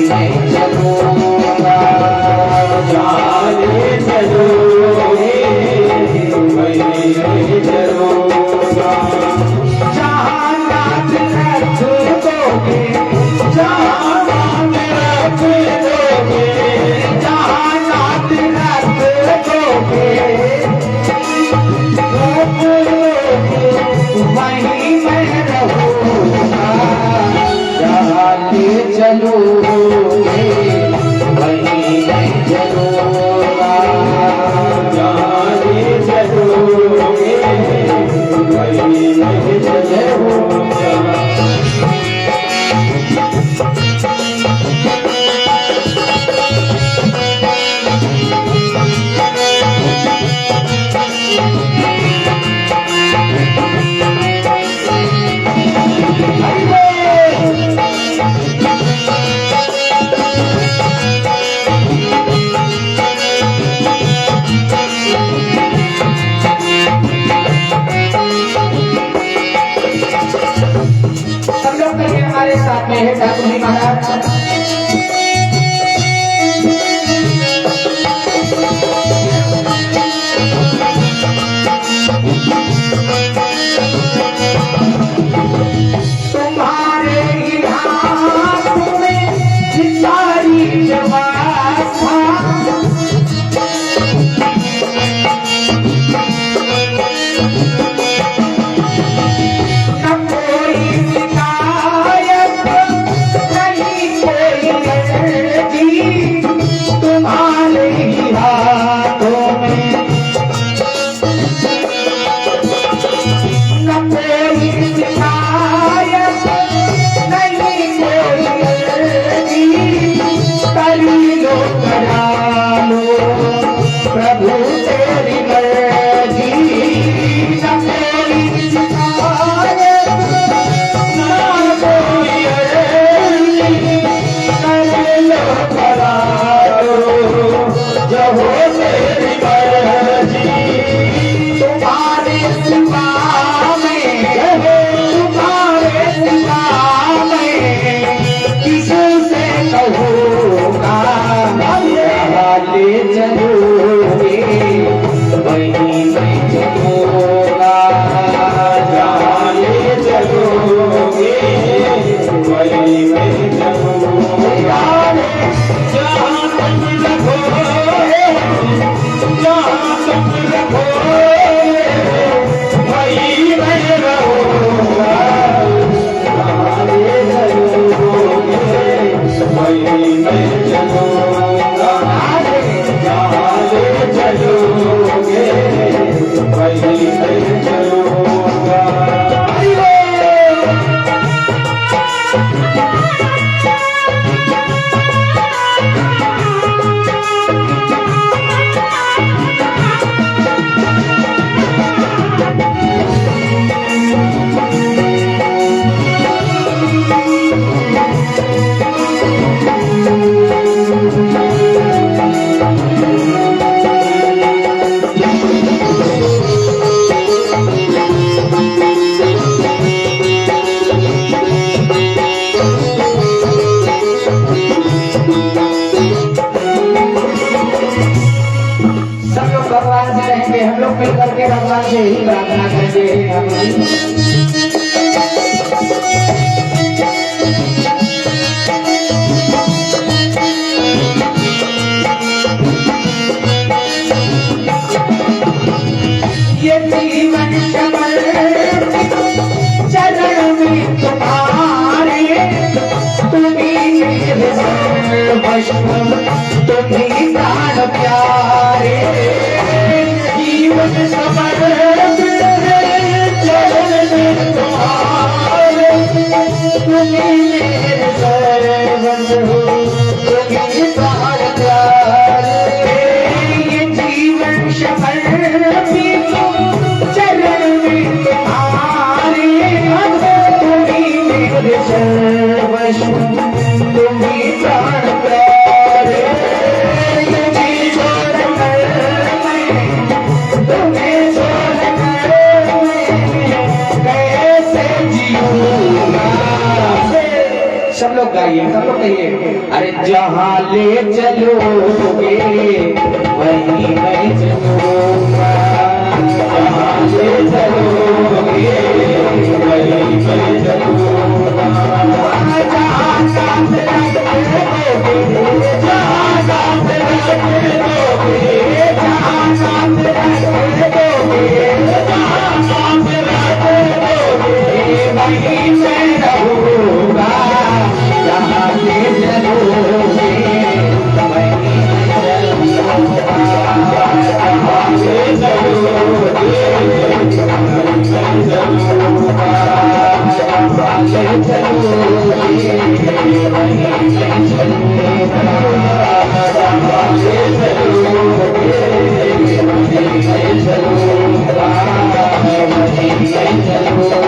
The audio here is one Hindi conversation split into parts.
मैं चलूंगा, जहाँ ले चलोगे वहीं मैं चलूंगा। जहाँ नाथ रख दोगे, जहाँ नाथ रख दोगे, जहाँ नाथ रख दोगे वहीं मैं रहूंगा, जहाँ ले चलोगे वहीं मैं चलूंगा, जहाँ ले चलोगे वहीं मैं चलूंगा। हमारे साथ में है ठाकुर जी महाराज। तुम्हारे ही हाथ में सारी व्यवस्था, तुम्हारे ही हाथों में न कोई शिकायत नहीं कोई अर्जी, कर लो करा लो प्रभु तेरी मर्जी। न कोई शिकायत न कोई अर्जी, कर लो करा जो हो तेरी मर्जी। तुम्हारे सिवा में, तुम्हारे सिवा में किससे कहूँगा, जहाँ ले चलोगे वहीं मैं चलूँगा, जहाँ ले चलोगे वहीं मैं चलूँगा। जहाँ तुम रखोगे, जहाँ तुम रखोगे वहीं मैं रहूँगा, जहाँ ले चलोगे वहीं मैं चलूँगा, जहाँ ले चलोगे वहीं मैं चलूँगा। भगवान से रहेंगे, हम लोग मिल करके भगवान से ही प्रार्थना करेंगे। ये जीवन चरण में तुम्हारे, तुम्ही मेरे सर्वस्व, तुम्ही प्राण प्यारे। जीवन समर्पित चरण में तुम्हारे, तुम्ही मेरे सर्वस्व, तुम्ही प्राण प्यारे। ये जीवन समर्पित चरण में तुम्हारे, तुम्ही मेरे सर्वस्व, तुम्ही प्राण प्यारे। सब लोग गाइए, सब लोग कहिए, अरे जहाँ ले चलोगे वहीं मैं चलूंगा, जहाँ ले चलोगे वहीं मैं चलूंगा, जहाँ साथ रखोगे, जहाँ साथ रखोगे, जहाँ साथ रखोगे, जहाँ साथ रखोगे वहीं मैं रहूंगा, जहाँ ले चलोगे वहीं मैं रहूंगा, जहाँ ले चलोगे वहीं मैं रहूंगा, जहाँ ले चलोगे वहीं मैं चलूंगा, जहाँ ले चलोगे वहीं मैं चलूंगा, वहीं मैं चलूंगा,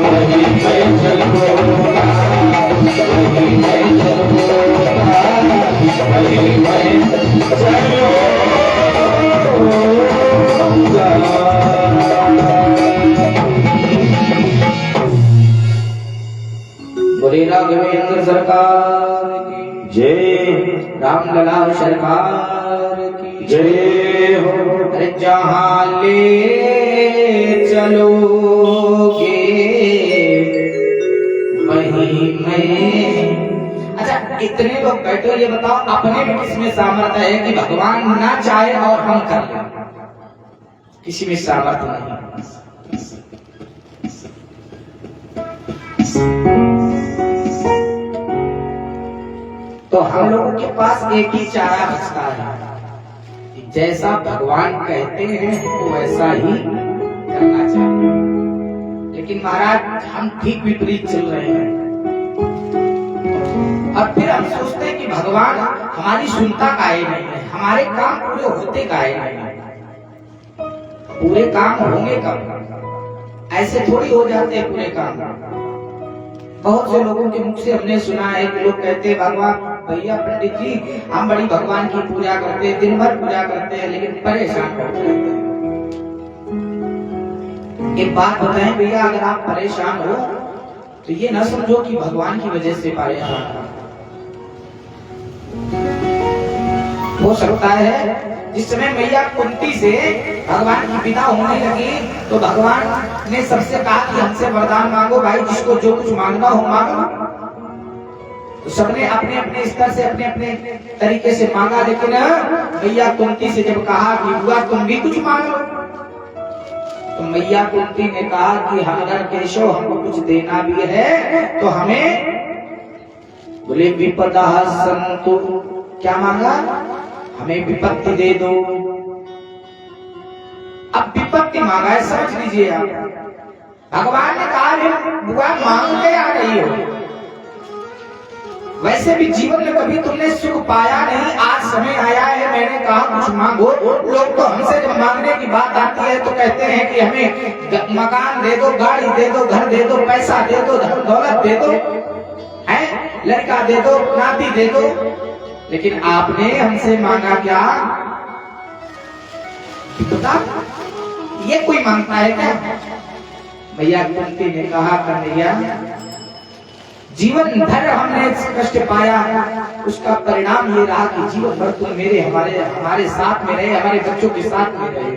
वहीं मैं चलूंगा, वहीं मैं चलूंगा, वहीं मैं चलूंगा। बोले राघवेंद्र सरकार की जय, रामलला सरकार की जय हो। अरे जहाँ ले चलोगे वहीं मैं। अच्छा इतने लोग बैठे हो, ये बताओ अपने में किसमें सामर्थ्य है कि भगवान ना चाहे और हम कर लें? किसी में सामर्थ्य नहीं। तो हम लोगों के पास एक ही चारा बचता है, जैसा भगवान कहते हैं वो वैसा ही करना चाहिए। लेकिन महाराज हम ठीक विपरीत चल रहे हैं, और फिर हम सोचते हैं कि भगवान हमारी सुनता काहे नहीं है, हमारे काम पूरे होते काहे नहीं है। पूरे काम होंगे कब? ऐसे थोड़ी हो जाते हैं पूरे काम। बहुत से लोगों के मुख से हमने सुना है कि लोग कहते हैं भगवान भैया पंडित जी हम बड़ी भगवान की पूजा करते हैं, दिन भर पूजा करते हैं, लेकिन परेशान बहुत रहते हैं। एक बात बताएं भैया, अगर आप परेशान हो तो ये न समझो कि भगवान की वजह से परेशान हो सकता है। जिस समय मैया कुंती से भगवान की विदा होने लगी तो भगवान ने सबसे कहा कि हमसे वरदान मांगो भाई, जिसको जो कुछ मांगना हो मांगो। तो सबने अपने अपने स्तर से अपने अपने तरीके से मांगा, लेकिन मैया कुंती से जब कहा कि बुआ तुम भी कुछ मांगो, तो मैया कुंती ने कहा कि अगर केशव हमको कुछ देना भी है तो हमें, बोले विपदा संतु, क्या मांगा? हमें विपत्ति दे दो। अब विपत्ति मांगा है, समझ लीजिए आप। भगवान ने कहा बुआ मांग के आ रही हो, वैसे भी जीवन में कभी तुमने सुख पाया नहीं, आज समय आया है मैंने कहा कुछ मांगो। लोग तो हमसे जब मांगने की बात आती है तो कहते हैं कि हमें मकान दे दो, गाड़ी दे दो, घर दे दो, पैसा दे दो, धन दौलत दे दो, है लड़का दे दो, नाती दे दो। लेकिन आपने हमसे मांगा क्या? बता, ये कोई मांगता है क्या? मैया कुंती ने कहा कन्हैया जीवन भर हमने कष्ट पाया, उसका परिणाम ये रहा कि जीवन भर तुम मेरे हमारे साथ में रहे, हमारे बच्चों के साथ में रहे।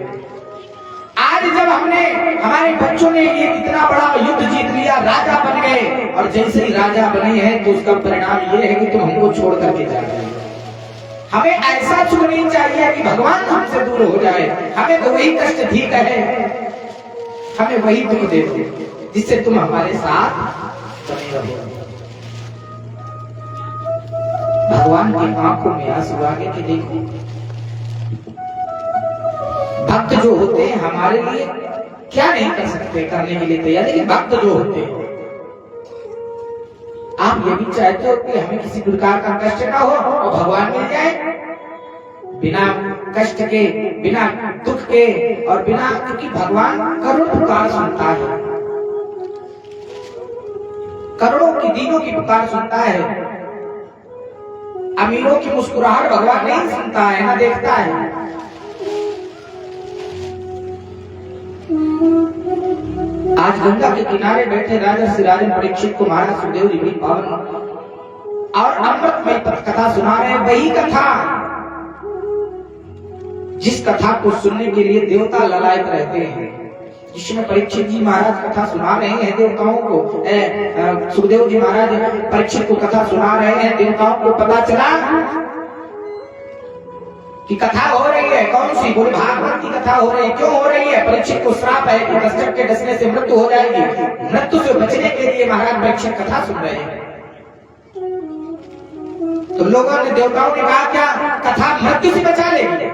आज जब हमने हमारे बच्चों ने ये इतना बड़ा युद्ध जीत लिया, राजा बन गए, और जैसे ही राजा बने हैं तो उसका परिणाम ये है कि तुम हमको छोड़ करके जा रहे हो। हमें ऐसा सुख नहीं चाहिए कि भगवान हमसे दूर हो जाए, हमें तो वही कष्ट ठीक है, हमें वही दुख दे दो जिससे तुम हमारे साथ बने रहो। भगवान की आंखों में आंसू आगे के देखो। भक्त जो होते हैं हमारे लिए क्या नहीं कर सकते, करने के लिए तैयार, लेकिन भक्त जो होते हैं, आप ये भी चाहते हो कि हमें किसी प्रकार का कष्ट ना हो और भगवान मिल जाए, बिना कष्ट के, बिना दुख के, और बिना, क्योंकि भगवान करोड़ों पुकार सुनता है, करोड़ों की दीनों की पुकार सुनता है। अमीरों की मुस्कुराहट भगवान नहीं सुनता है, ना देखता है। आज गंगा के किनारे बैठे राजा श्री राजन परीक्षित को महाराज सुखदेव जी भी पावन और अमृतमय कथा सुना रहे हैं। वही कथा जिस कथा को सुनने के लिए देवता ललायत रहते हैं, जिसमें परीक्षित जी महाराज कथा सुना रहे हैं देवताओं को। सुखदेव जी महाराज परीक्षित को कथा सुना रहे हैं। देवताओं को पता चला कि कथा हो रही है। कौन सी? बोले भागवत की कथा हो रही है। क्यों हो रही है? परीक्षित को श्राप है कि दस्तक के डसने से मृत्यु हो जाएगी। मृत्यु से बचने के लिए महाराज परीक्षित कथा सुन रहे हैं। तो लोगों ने, देवताओं ने कहा क्या कथा मृत्यु से बचा लेगी?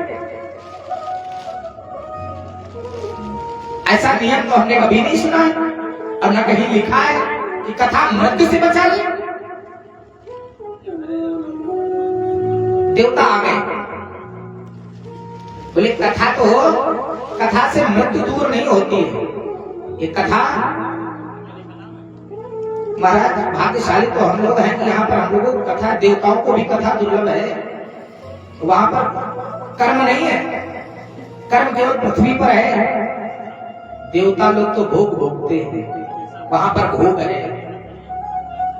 ऐसा नियम तो हमने कभी नहीं सुना है और न कहीं लिखा है कि कथा मृत्यु से बचा ले। देवता आ गए, बोले कथा तो हो, कथा से मृत्यु दूर नहीं होती है। ये कथा महाराज भाग्यशाली तो हम लोग हैं कि यहाँ पर हम लोगों को कथा, देवताओं को भी कथा दुर्लभ है। वहां पर कर्म नहीं है, कर्म केवल पृथ्वी पर है। देवता लोग तो भोग भोगते हैं, वहां पर भोग है।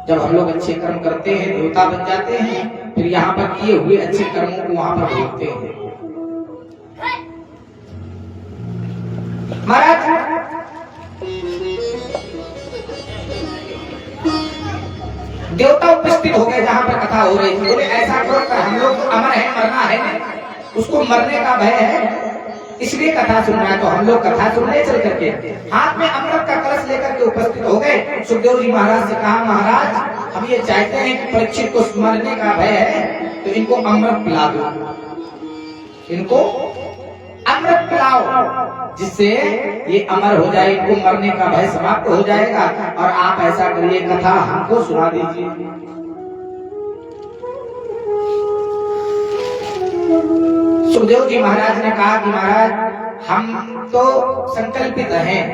जब हम लोग अच्छे कर्म करते हैं देवता बन जाते हैं, फिर यहाँ पर किए हुए अच्छे कर्मों को वहां पर भोगते हैं। महाराज देवता उपस्थित हो गए जहां पर कथा हो रही थी। बोले ऐसा करो कर, हम लोग अमर है, मरना है, उसको मरने का भय है, इसलिए कथा सुन रहा है। तो हम लोग कथा सुनने चल करके हाथ में अमृत का कलश लेकर के उपस्थित हो गए। सुखदेव जी महाराज से कहा महाराज हम ये चाहते हैं कि परीक्षित को मरने का भय है, तो इनको अमृत पिला दो, इनको अमृत पिलाओ, जिससे ये अमर हो जाए, इनको मरने का भय समाप्त हो जाएगा। और आप ऐसा करिए कथा हमको सुना दीजिए। सुखदेव जी महाराज ने कहा कि महाराज हम तो संकल्पित हैं,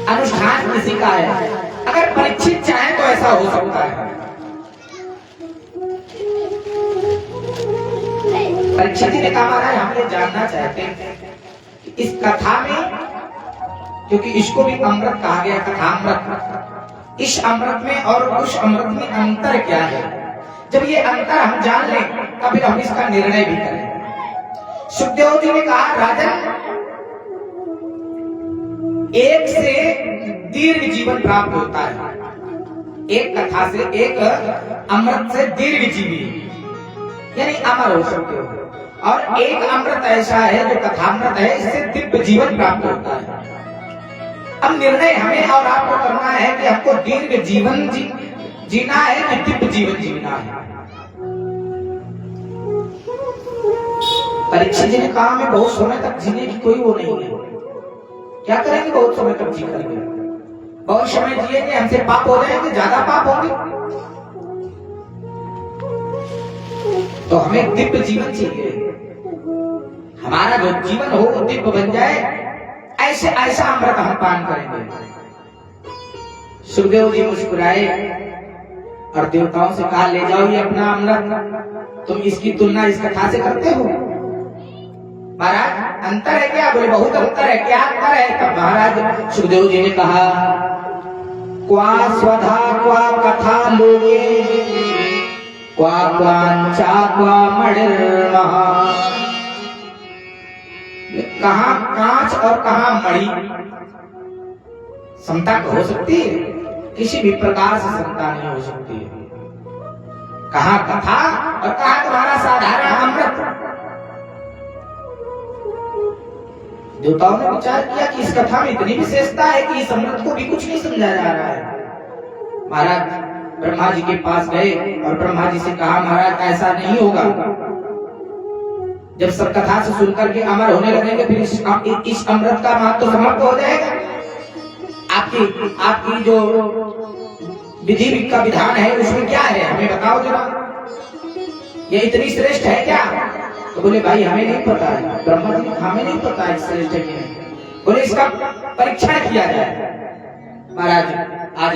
अनुष्ठान किसी का है, अगर परीक्षित चाहे तो ऐसा हो सकता है। परीक्षित जी ने कहा महाराज हम ये जानना चाहते हैं कि इस कथा में, क्योंकि इसको भी अमृत कहा गया, कथा अमृत, इस अमृत में और उस अमृत में अंतर क्या है? जब ये अंतर हम जान लें तब फिर हम इसका निर्णय भी करें। सुखदेव जी ने कहा राजन, एक से दीर्घ जीवन प्राप्त होता है, एक कथा से, एक अमृत से दीर्घ जीवी यानी अमर हो सकते हो, और एक अमृत ऐसा है जो कथामृत है, इससे दिव्य जीवन प्राप्त होता है। अब निर्णय हमें और आपको करना है कि हमको दीर्घ जीवन जीना है कि दिव्य जीवन जीना है। परीक्षित जी ने कहा हमें बहुत समय तक जीने की कोई वो नहीं है। क्या करेंगे बहुत समय तक जी करके? बहुत समय जिएंगे हमसे पाप हो जाएंगे, ज्यादा पाप होंगे, तो हमें दिव्य जीवन चाहिए। हमारा जो जीवन हो वो दिव्य बन जाए, ऐसे ऐसा अमृत हम पान करेंगे। सुखदेव जी मुस्कुराए और देवताओं से कहा ले जाओ ये अपना अमृत, तुम इसकी तुलना इस कथा से करते हो? महाराज अंतर है क्या? बोले बहुत अंतर है। क्या अंतर है? तब महाराज सुखदेव जी ने कहा क्वा स्वधा क्वा कथा लोगे क्वा क्वांचा क्वा मणिर्महा। कहाँ कांच और कहाँ मणि समता हो सकती है? किसी भी प्रकार से समता नहीं हो सकती है। कहाँ कथा और कहाँ तुम्हारा साधारण अमृत। देवताओं ने विचार किया कि इस कथा में इतनी विशेषता है कि इस अमृत को भी कुछ नहीं समझा जा रहा है। महाराज ब्रह्मा जी के पास गए और ब्रह्मा जी से कहा महाराज ऐसा नहीं होगा, जब सब कथा से सुनकर के अमर होने लगेंगे फिर इस अमृत का महत्व समाप्त हो जाएगा। आपकी जो विधि का विधान है उसमें क्या है हमें बताओ जरा, ये इतनी श्रेष्ठ है क्या? तो बोले भाई हमें नहीं पता है। ब्रह्मा जी हमें नहीं पता है श्रेष्ठ है कि नहीं। बोले इसका परीक्षण किया जाए। महाराज आज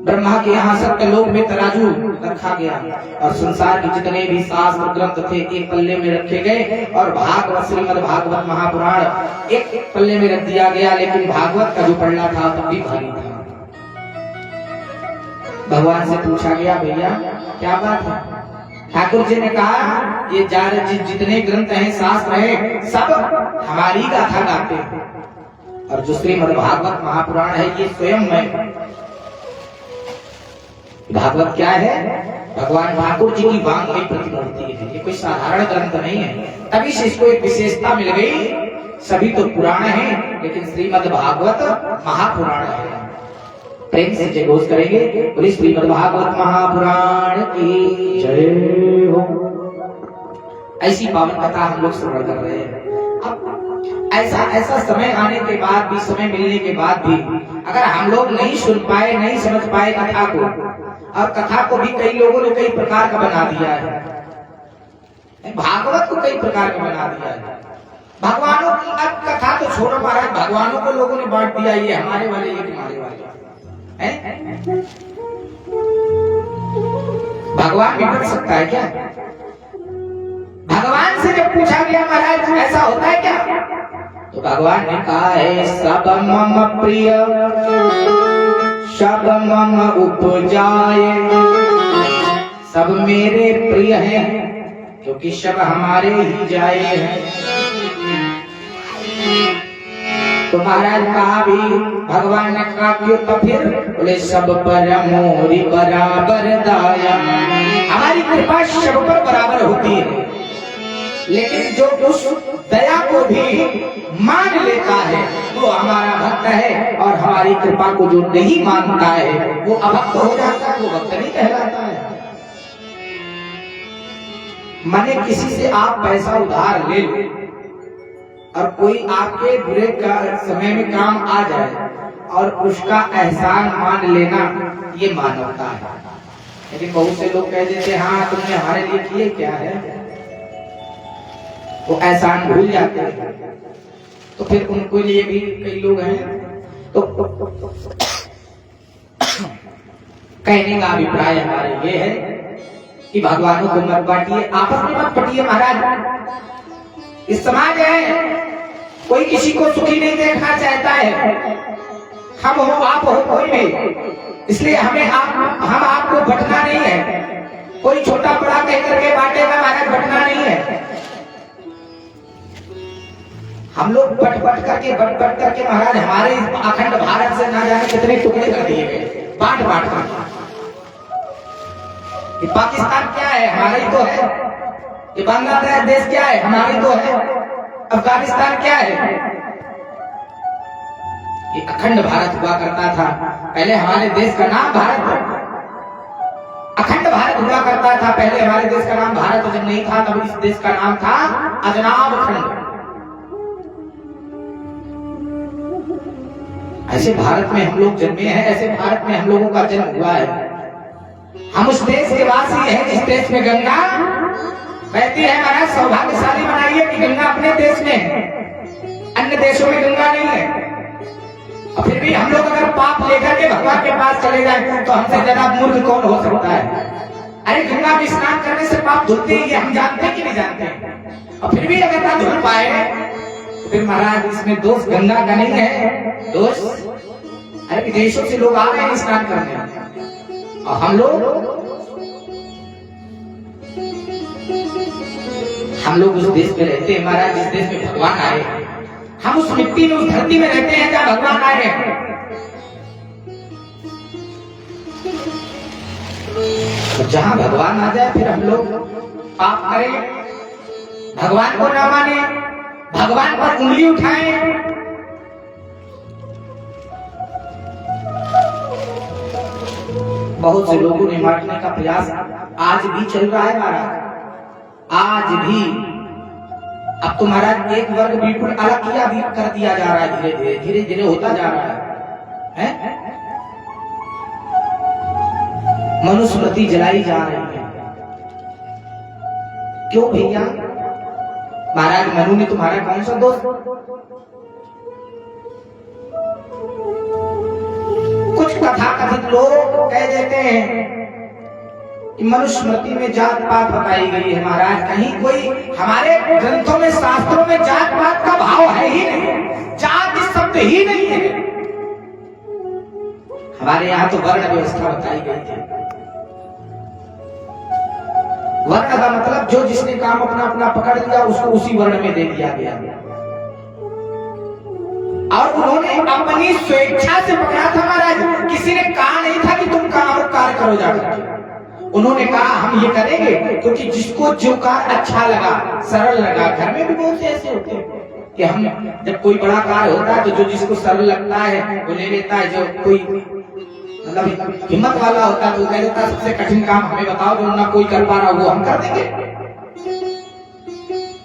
ब्रह्मा के यहाँ सत्य लोक में तराजू रखा गया और संसार के जितने भी शास्त्र ग्रंथ थे एक पल्ले में रखे गए और भागवत श्रीमद् भागवत महापुराण एक पल्ले में रख दिया गया। लेकिन भागवत का जो पल्ला था तब भी भारी था। भगवान से पूछा गया, भैया क्या बात है? ठाकुर जी ने कहा, ये जितने ग्रंथ हैं शास्त्र हैं सब हमारी गाथा गाते हैं और जो श्रीमद् भागवत महापुराण है ये स्वयं है। भागवत क्या है? भगवान ठाकुर जी की वांग्मयी प्रतिमूर्ति है। ये कोई साधारण ग्रंथ नहीं है, तभी से इसको एक विशेषता मिल गई। सभी तो पुराण हैं लेकिन श्रीमद् भागवत महापुराण है। प्रेम से जयघोष करेंगे, बोले श्रीमद् भागवत महापुराण की जय हो। ऐसी पावन कथा हम लोग श्रवण कर रहे हैं। अब ऐसा समय आने के बाद भी, समय मिलने के बाद भी अगर हम लोग नहीं सुन पाए, नहीं समझ पाए कथा को, और कथा को भी कई लोगों ने कई प्रकार का बना दिया है, भागवत को कई प्रकार का बना दिया है। भगवानों की अब कथा तो छोड़ो महाराज, भगवानों को लोगों ने बांट दिया, ये हमारे वाले, ये तुम्हारे वाले हैं। भगवान भी बन सकता है क्या? भगवान से जब पूछा गया महाराज ऐसा होता है क्या, तो भगवान ने कहा है सब मम प्रिय सब मम उपजाए। सब मेरे प्रिय हैं क्योंकि सब हमारे ही जाए हैं। तो महाराज कहा भी, भगवान ने कहा क्यों? तो फिर बोले सब पर मोरी बराबर दाया। हमारी कृपा सब पर बराबर होती है, लेकिन जो उस दया को भी मान लेता है वो हमारा भक्त है, और हमारी कृपा को जो नहीं मानता है वो अभक्त हो जाता है, वो भक्त नहीं कहलाता है। माने किसी से आप पैसा उधार ले लो और कोई आपके बुरे समय में काम आ जाए और उसका एहसान मान लेना, ये मानवता है। लेकिन बहुत से लोग कह देते हैं हाँ तुमने हमारे लिए किए क्या है, वो एहसान भूल जाते हैं। तो फिर उनको लिए भी कई लोग हैं। तो कहने का अभिप्राय हमारे ये है कि भगवानों को मत बांटिए, आपस में मत बंटिए महाराज। इस समाज है, कोई किसी को सुखी नहीं देखना चाहता है। हम हो आप हो कोई भी, इसलिए हम आपको बंटना नहीं है। कोई छोटा बड़ा कह करके बांटेगा महाराज, बंटना नहीं है। हम लोग बट करके महाराज हमारे अखंड भारत से ना जाने कितने टुकड़े कर दिए गए, बांट कर। ये पाकिस्तान क्या है? हमारा ही तो है। ये बांग्लादेश देश क्या है? हमारा ही तो है। अफगानिस्तान क्या है? ये अखंड भारत हुआ करता था। पहले हमारे देश का नाम भारत था, अखंड भारत हुआ करता था। पहले हमारे देश का नाम भारत जब नहीं था तब इस देश का नाम था अजनाब खंड। ऐसे भारत में हम लोग जन्मे हैं, ऐसे भारत में हम लोगों का जन्म हुआ है। हम उस देश के वासी हैं जिस देश में गंगा बहती है। महाराज सौभाग्यशाली बनाइए कि गंगा अपने देश में है, अन्य देशों में गंगा नहीं है। और फिर भी हम लोग अगर पाप लेकर के भगवान के पास चले जाए तो हमसे ज्यादा मूर्ख कौन हो सकता है? अरे गंगा में स्नान करने से पाप धुलते ही, हम जानते हैं कि नहीं जानते? और फिर भी अगर ना धुल पाए फिर महाराज इसमें दोष गंगा का नहीं है, दोष अरे विदेशों से लोग आ रहे हैं स्नान करने, और हम लोग उस देश में रहते हैं महाराज जिस देश में भगवान आए। हम उस मिट्टी में, उस धरती में रहते हैं जहाँ भगवान आए हैं। तो जहाँ भगवान आ जाए फिर हम लोग पाप करें, भगवान को ना माने, भगवान पर उंगली उठाएं। बहुत से लोगों ने बांटने का प्रयास आज भी चल रहा है महाराज, आज भी। अब तो महाराज एक वर्ग बिल्कुल अलग कर दिया जा रहा है, धीरे धीरे होता जा रहा है? मनुस्मृति जलाई जा रही है। क्यों भैया? महाराज मनु ने तुम्हारा कौन सा दोस्त? कुछ तथाकथित लोग कह देते हैं कि मनुस्मृति में जात पात बताई गई है महाराज। कहीं कोई हमारे ग्रंथों में शास्त्रों में जात पात का भाव है ही नहीं, जात शब्द ही नहीं है। हमारे यहाँ तो वर्ण व्यवस्था बताई गई थी। वर्ण का मतलब जो जिसने काम अपना अपना पकड़ लिया उसको उसी वर्ण में दे दिया गया, और उन्होंने अपनी स्वेच्छा से पकड़ा था महाराज। किसी ने कहा नहीं था कि तुम काम कार्य करो जाकर। उन्होंने कहा हम ये करेंगे क्योंकि जिसको जो कार्य अच्छा लगा, सरल लगा। घर में भी बहुत से ऐसे होते हैं कि हम जब कोई बड़ा कार्य होता है तो जो जिसको सरल लगता है वो ले लेता है। जो कोई मतलब हिम्मत वाला होता है तो कह देता है सबसे कठिन काम हमें बताओ, जो ना कोई कर पा रहा वो हम कर देंगे।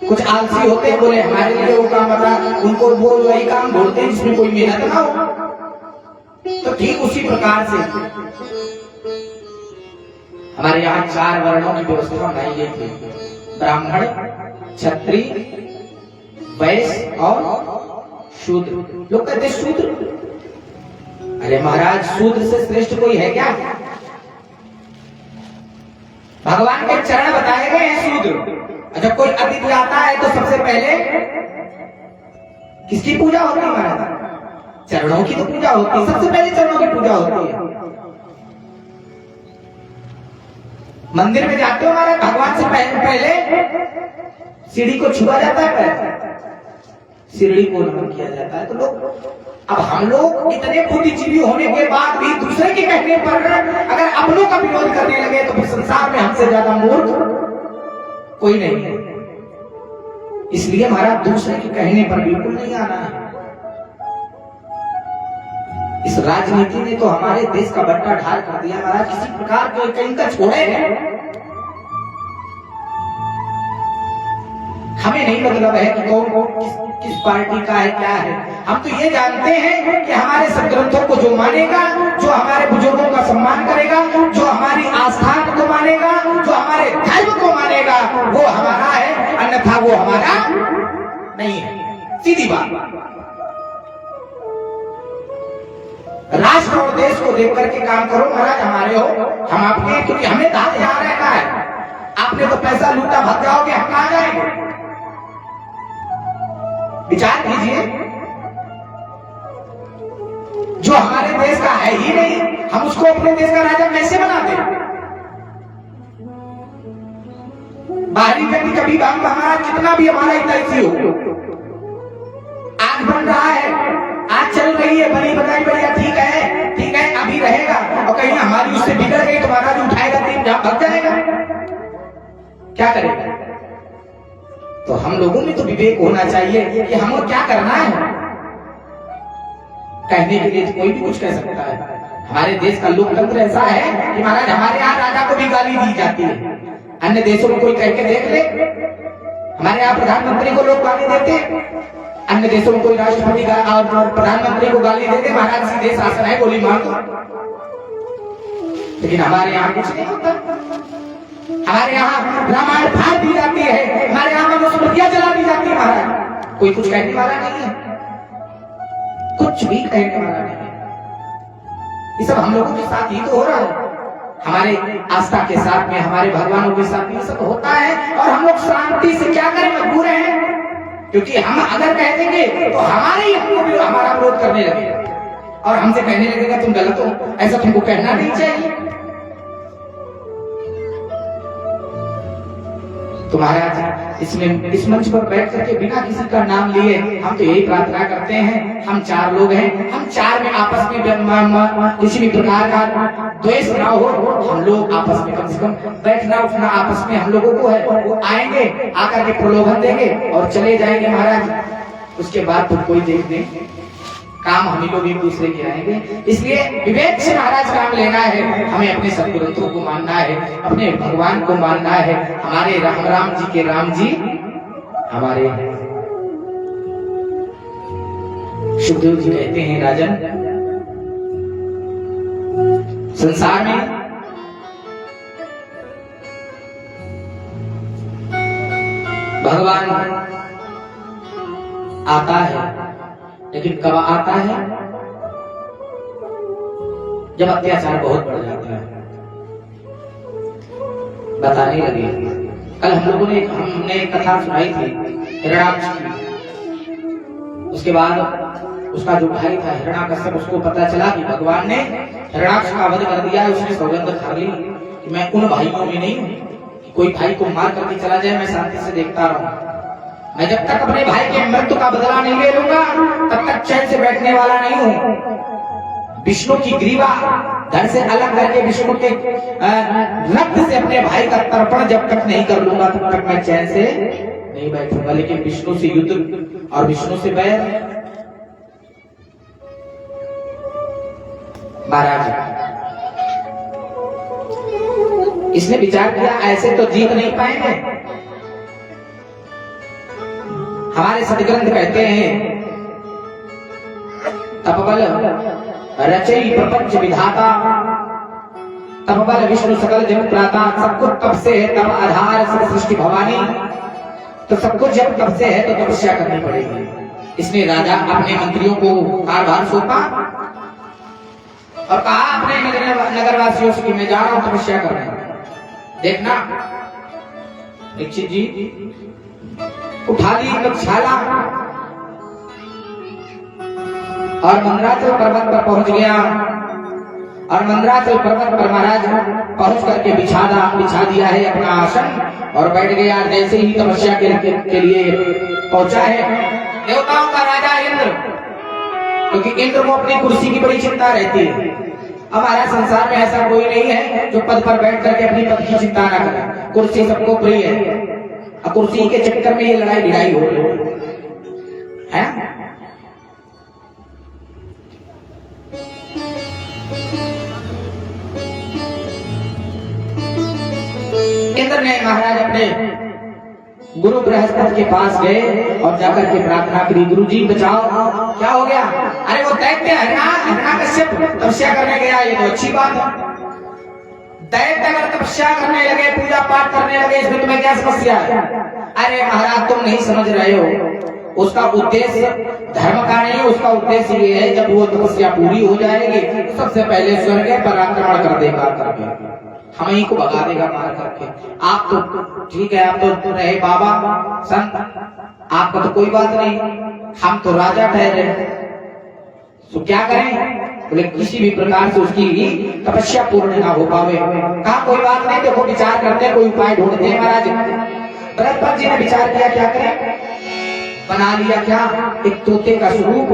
कुछ आलसी होते हैं, बोले हमारे लिए वो काम बता, उनको वो वही काम बोलते हैं जिसमें कोई मेहनत ना हो। तो ठीक उसी प्रकार से हमारे यहाँ 4 वर्णों की व्यवस्था बनाई गई थी, ब्राह्मण, क्षत्रिय, वैश्य और शूद्र। लोग कहते शूद्र, अरे महाराज शूद्र से श्रेष्ठ कोई है क्या? भगवान के चरण बताए गए हैं शूद्र। जब कोई अतिथि आता है तो सबसे पहले किसकी पूजा होती है महाराज? चरणों की तो पूजा होती है, सबसे पहले चरणों की पूजा होती है। मंदिर में जाते हो महाराज, भगवान से पहले सीढ़ी को छुआ जाता है, सीढ़ी को नमन किया जाता है। तो लोग, अब हम लोग इतने बुद्धिजीवी होने के बाद भी दूसरे के कहने पर अगर अपनों का विरोध करने लगे तो फिर संसार में हमसे ज्यादा मूर्ख कोई नहीं है। इसलिए महाराज दूसरे के कहने पर बिल्कुल नहीं आना है। इस राजनीति ने तो हमारे देश का बट्टा ढाल कर दिया महाराज। किसी प्रकार के कहीं का छोड़े हमें नहीं मतलब है कि कौन किस पार्टी का है क्या है। हम तो ये जानते हैं कि हमारे सब ग्रंथों को जो मानेगा, जो हमारे बुजुर्गों का सम्मान करेगा, जो हमारी आस्था को मानेगा, जो हमारे धर्म को मानेगा, वो हमारा है, अन्यथा वो हमारा नहीं है। सीधी बात। राष्ट्र और देश को देख करके काम करो महाराज। हमारे हो, हम आपके, क्योंकि हमें दांत यहाँ रहना है। आपने तो पैसा लूटा, भाग जाओगे, हम कहाँ जाएंगे? विचार कीजिए, जो हमारे देश का है ही नहीं, हम उसको अपने देश का राजा कैसे बना दें? बाहरी व्यक्ति कभी हमारा कितना भी हमारा हितैषी हो, आज बन रहा है, आज चल रही है, बनी बताई बढ़िया, ठीक है अभी रहेगा, और कहीं हमारी उससे बिगड़ गई तो महाराज उठाएगा, तीन भग जाएगा, क्या करेगा? तो हम लोगों में तो विवेक होना चाहिए कि हमें क्या करना है। कहने के लिए कोई भी कुछ कह सकता है। हमारे देश का लोकतंत्र ऐसा है कि महाराज हमारे यहाँ राजा को भी गाली दी जाती है। अन्य देशों में कोई कह के देख ले, हमारे यहाँ प्रधानमंत्री को लोग गाली देते, अन्य देशों में कोई राष्ट्रपति और प्रधानमंत्री को गाली देते, महाराज सीधे शासन है, गोली मार दो। लेकिन हमारे यहाँ कुछ नहीं होता। हमारे यहाँ रामायण फाड़ दी जाती है, हमारे यहाँ मनुस्मृतियां जला दी जाती है महाराज। कोई कुछ कहने वाला नहीं है, कुछ भी कहने वाला नहीं है। ये सब हम लोगों के साथ ही तो हो रहा है। हमारे आस्था के साथ में, हमारे भगवानों के साथ ये सब होता है, और हम लोग शांति से क्या करें, मजबूर हैं। क्योंकि हम अगर कह देंगे तो हमारे ही हमारा विरोध करने लगे, और हमसे कहने लगेगा तुम गलत हो, ऐसा तुमको कहना नहीं चाहिए। तो महाराज इसमें इस मंच पर बैठ करके बिना किसी का नाम लिए हम तो यही प्रार्थना करते हैं, हम 4 लोग हैं, हम 4 में आपस में किसी भी प्रकार का द्वेष ना हो। हम लोग आपस में कम से कम बैठना उठना आपस में हम लोगों को है, वो आएंगे, आकर के प्रलोभन देंगे और चले जाएंगे महाराज। उसके बाद तो कोई देख दे, काम हम लोग एक दूसरे के आएंगे। इसलिए विवेक से महाराज काम लेना है, हमें अपने सदग्रंथों को मानना है, अपने भगवान को मानना है। हमारे राम जी के राम जी हमारे सुखदेव जी कहते हैं, राजन संसार में भगवान आता है, लेकिन कब आता है? जब अत्याचार बहुत बढ़ जाता है। बताने लगे, कल हम लोगों ने हमने एक कथा सुनाई थी हिरण्याक्ष की। उसके बाद उसका जो भाई था हिरण्याकश्यप, उसको पता चला कि भगवान ने हिरण्याक्ष का वध कर दिया है। उसने सौगंध खा ली कि मैं उन भाइयों में नहीं हूं कि कोई भाई को मार करके चला जाए, मैं शांति से देखता रहूं। मैं जब तक अपने भाई के मृत्यु का बदला नहीं ले लूंगा तब तक चैन से बैठने वाला नहीं हूं। विष्णु की ग्रीवा धड़ से अलग करके विष्णु के रक्त से अपने भाई का तर्पण जब तक नहीं कर लूंगा तब तक मैं चैन से नहीं बैठूंगा। लेकिन विष्णु से युद्ध और विष्णु से बैर, महाराज इसने विचार किया ऐसे तो जीत नहीं पाएंगे। हमारे सदग्रंथ कहते हैं तपबल रचयि प्रपंच विधाता, तपबल विष्णु सकल जगत त्राता। सब कुछ तप से है, तब आधार सब सृष्टि भवानी। तो सब कुछ जब तप से है तो तपस्या करनी पड़ेगी। इसने राजा अपने मंत्रियों को कारभार सौंपा और कहा अपने नगरवासियों से कि मैं जा रहा हूं तपस्या करने। देखना दीक्षित जी उठा ली छाला और मंदराचल पर्वत पर पहुंच गया। और मंदराचल पर्वत पर महाराज पहुंच करके बिछा दिया है अपना आसन और बैठ गया। जैसे ही तपस्या के लिए पहुंचा है, देवताओं का राजा इंद्र, क्योंकि इंद्र को अपनी कुर्सी की बड़ी चिंता रहती है। हमारा संसार में ऐसा कोई नहीं है जो पद पर बैठ करके अपनी पद की चिंता ना करे। कुर्सी सबको प्रिय है, कुर्सी के चक्कर में ये लड़ाई भिड़ाई हो रही है। इंद्र ने महाराज अपने गुरु बृहस्पति के पास गए और जाकर के प्रार्थना करी, गुरु जी बचाओ। क्या हो गया? अरे वो दैत्य हिरण्याकश्यप तपस्या करने गया, ये तो अच्छी बात है। दैत्य अगर तपस्या करने लगे, पूजा पाठ करने लगे, इसमें तुम्हें क्या समस्या है? अरे महाराज तुम नहीं समझ रहे हो, उसका उद्देश्य धर्म का नहीं, उसका उद्देश्य ये है जब वो तपस्या पूरी हो जाएगी तो सबसे पहले स्वर्ग पर आक्रमण कर देगा, करके हम ही को भगा देगा मार करके। आप तो ठीक है, आप तो रहे बाबा संत, आपका तो कोई बात नहीं, हम तो राजा ठहरे, तो क्या करें? बोले किसी भी प्रकार से उसकी तपस्या पूर्ण ना हो पावे। कहा कोई बात नहीं, देखो विचार करते कोई उपाय ढूंढते हैं। महाराज बृहस्पति जी ने विचार किया क्या करें, बना लिया क्या एक तोते का स्वरूप,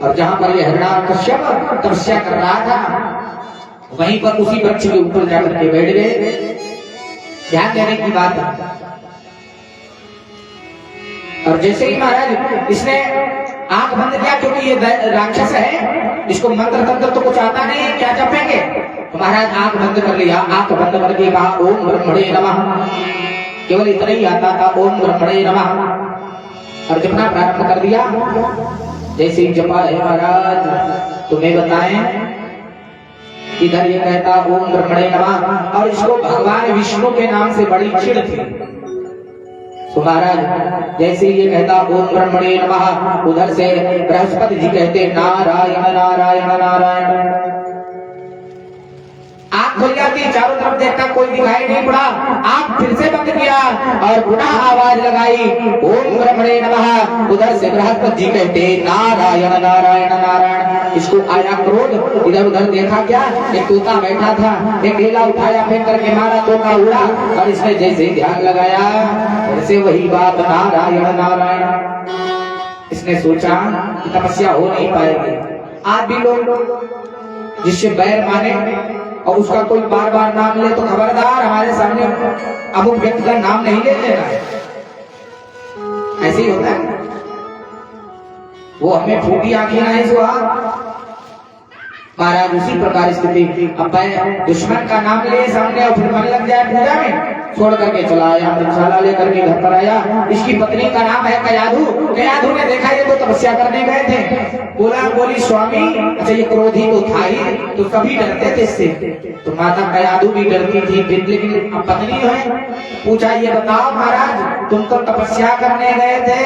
और जहां पर यह हिरण्याकश्यप तपस्या कर रहा था वहीं पर उसी वृक्ष के ऊपर जाकर के बैठ गए। ध्यान देने की बात है। और जैसे ही महाराज इसने आंख बंद किया, क्योंकि ये राक्षस है, इसको मंत्र तंत्र तो कुछ आता नहीं है, क्या जपेंगे? तो महाराज आंख बंद कर लिया। आंख बंद करके कहा ओम ब्रह्मणे नमः, केवल इतना ही आता था ओम ब्रह्मणे नमः, और जपना प्रारंभ कर दिया। जैसे ही जपा है महाराज तुम्हें बताएं, इधर ये कहता ओम ब्रह्मणे नमः, और इसको भगवान विष्णु के नाम से बड़ी चिढ़ थी। तो महाराज जैसे ये कहता ओम ब्रह्मणे नमः, उधर से बृहस्पति जी कहते नारायण नारायण नारायण। आंख खुल जाती, चारों तरफ देखा कोई दिखाई नहीं पड़ा, आंख फिर से बंद किया और पुनः आवाज लगाई ओम ब्रह्मणे नमः। उधर से बृहस्पति जी कहते नारायण नारायण नारायण। इसको आया क्रोध, इधर उधर देखा, क्या एक तोता बैठा था, एक ढेला उठाया, फेंक करके मारा, तोता उड़ा, और इसने जैसे ही ध्यान लगाया वैसे वही बात नारायण नारायण। इसने सोचा कि तपस्या हो नहीं पाएगी। आज भी लोग जिससे बैर माने और उसका कोई बार बार नाम ले तो खबरदार, हमारे सामने अमुक व्यक्ति का नाम नहीं ले लेना। ऐसे ही होता है, वो हमें फूटी आंखें नहीं सुहा। महाराज उसी प्रकार स्थिति, अब दुश्मन का नाम ले सामने और फिर मन लग जाए पूजा में, छोड़ करके चला आया, मृगशाला लेकर के घर पर आया। इसकी पत्नी का नाम है कयाधु। कयाधु ने देखा ये तो तपस्या करने गए थे, बोली स्वामी, अच्छा ये क्रोधी तो था ही, तो सभी डरते थे इससे, तो माता कयाधु भी डरती थी, लेकिन अब पत्नी है। पूछा ये बताओ महाराज तुम तो तपस्या करने गए थे,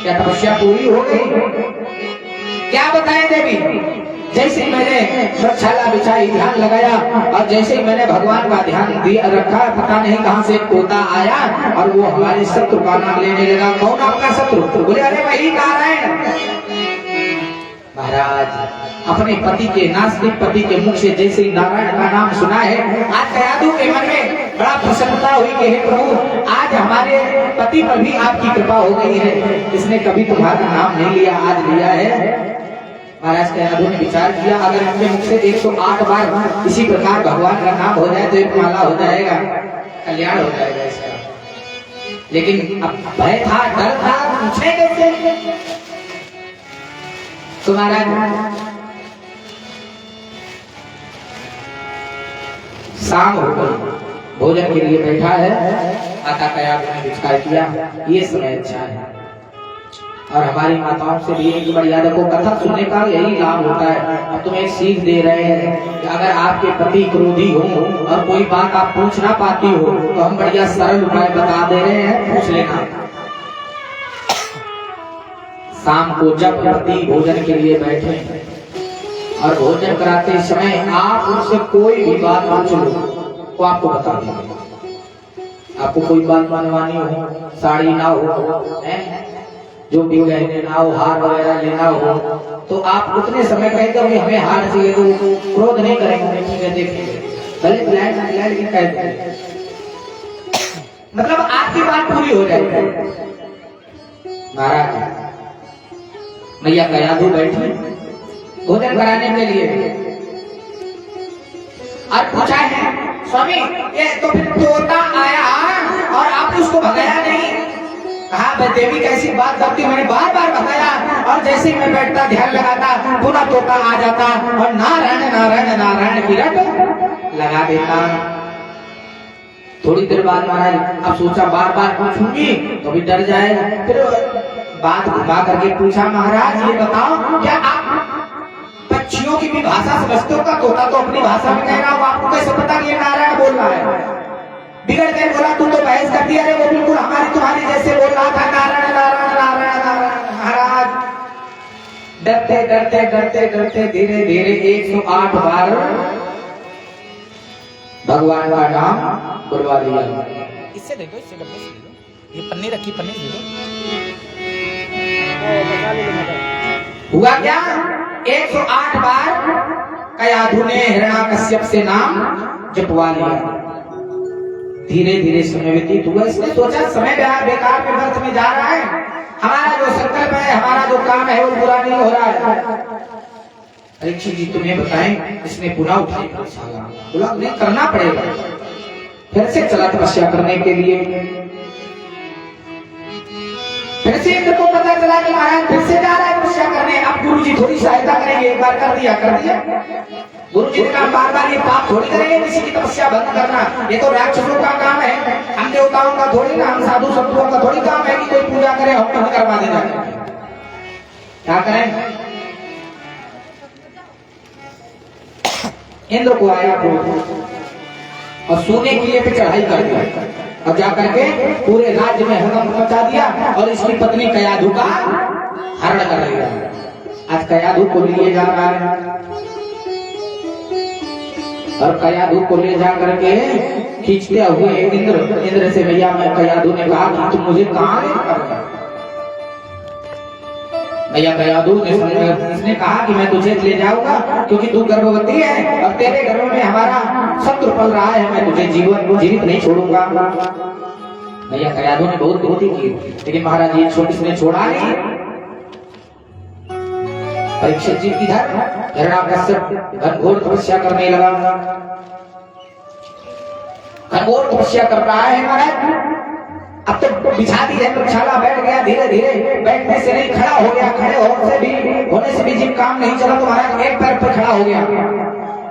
क्या तपस्या पूरी हो गई? क्या बताए देवी? जैसे ही मैंने वृक्षाला बिछाई, ध्यान लगाया, और जैसे ही मैंने भगवान का ध्यान दिया रखा, पता नहीं कहां से एक तोता आया और वो हमारे शत्रु का नाम लेने लगा। कौन आपका शत्रु? बोले अरे वही नारायण। महाराज अपने पति के, नास्तिक पति के मुख से जैसे ही नारायण का नाम सुना है, आज कयाधु के मन में बड़ा प्रसन्नता हुई कि हे प्रभु, आज हमारे पति पर भी आपकी कृपा हो गई है, इसने कभी तुम्हारा नाम नहीं लिया, आज लिया है। महाराज कयाधु ने विचार किया, अगर अपने मुख से 108 बार इसी प्रकार भगवान का नाम हो जाए तो एक माला हो जाएगा, कल्याण हो जाएगा इसका। लेकिन अब भय था, डर था, पूछे कैसे? तो महाराज शाम हो गई, भोजन के लिए बैठा है, माता कयाधु ने विचार किया ये समय अच्छा है। और हमारी माताओं से भी एक मर्यादा को कथा सुनने का यही लाभ होता है। अब तुम्हें सीख दे रहे हैं कि अगर आपके पति क्रोधी हो और कोई बात आप पूछ ना पाती हो तो हम बढ़िया सरल उपाय बता दे रहे हैं, पूछ लेना। शाम को जब पति भोजन के लिए बैठे और भोजन कराते समय आप उनसे कोई भी बात पूछ लो वो आपको बता देंगे। आपको कोई बात मनवानी हो, साड़ी ना हो, जो भी गहने ना हो, हार वगैरह लेना हो, तो आप उतने समय कहेंगे हमें हार चाहिए, तो क्रोध नहीं करेंगे, ठीक है देखेंगे, भले ब्लैक लेकिन कह देंगे, मतलब आपकी बात पूरी हो जाएगी। महाराज मैया कयाधु बैठी भोजन कराने के लिए और पूछा है, स्वामी ये तो फिर तोता आया और आपने उसको भगाया नहीं? कहा देवी कैसी बात करती, मैंने बार बार बताया, और जैसे ही मैं बैठता ध्यान लगाता पुनः तोता आ जाता और नारायण नारायण नारायण की रट लगा देता। थोड़ी देर बाद महाराज अब सोचा बार बार पूछूंगी तो भी डर जाए, फिर बात घुमा करके पूछा, महाराज ये बताओ क्या आप पक्षियों की भी भाषा समझते हो? का तोता तो अपनी भाषा में कह रहा हो, आपको कैसे पता कि ये नारायण बोल रहा है? बिगड़ के बोला तू तो बहस कर दिया, अरे वो बिल्कुल हमारी तुम्हारी जैसे बोल रहा था, नारायण नारायण नारायण नारायण। महाराज डरते डरते डरते डरते धीरे धीरे 108 बार भगवान का नाम बुलवा दिया। इससे दे दो, इससे डब्बे से दे दो, ये पन्नी रखी, पन्नी दे दो। हुआ क्या? 108 बार कयाधु ने हिरण्याकश्यप से नाम जपवा लिया। धीरे धीरे समय व्यतीत हुआ, इसने सोचा समय बेकार में व्यर्थ में जा रहा है, हमारा जो संकल्प है, हमारा जो काम है वो पूरा नहीं हो रहा है। परीक्षित जी तुम्हें बताएं, इसने पुनः उठाई बोला नहीं करना पड़ेगा, फिर से चला तपस्या करने के लिए। फिर से इंद्र को पता चला कि महाराज फिर से जा रहा है तपस्या करने, अब गुरु जी थोड़ी सहायता करेंगे, एक बार कर दिया। गुरु जी ने कहा बार बार ये पाप थोड़ी करेंगे किसी की तपस्या बंद करना, ये तो राक्षसों का काम है, हम देवताओं का थोड़ी ना, हम साधु संतों का थोड़ी काम है कि कोई पूजा करे हम नहीं करवा देना। क्या करें? इंद्र को आया और सोने के लिए पे चढ़ाई कर दिया और जाकर के पूरे राज्य में हड़कंप मचा दिया और इसकी पत्नी कयाधु का हरण कर लिया। आज कयाधु को लिए जा रहा है और कयाधु को ले जा करके खींचते हुए इंद्र से भैया मैं कयाधु ने कहा कि तुम मुझे कहां ले कर रहे हो? भैया कयाधु ने कहा कि मैं तुझे ले जाऊंगा क्योंकि तू गर्भवती है और तेरे गर्भ में हमारा शत्रु पल रहा है, मैं तुझे जीवित नहीं छोड़ूंगा। भैया कयाधु ने बहुत विनती की लेकिन महाराज ये इसने छोड़ा नहीं। परीक्षित जी इधर हिरण्याकश्यप घनघोर तपस्या करने लगा, घनघोर तपस्या कर रहा है महाराज। अब तो बिछा दी है वृक्षाला, बैठ गया, धीरे धीरे बैठने से नहीं खड़ा हो गया, खड़े होने से भी जब काम नहीं चला तो महाराज एक पैर पर खड़ा हो गया,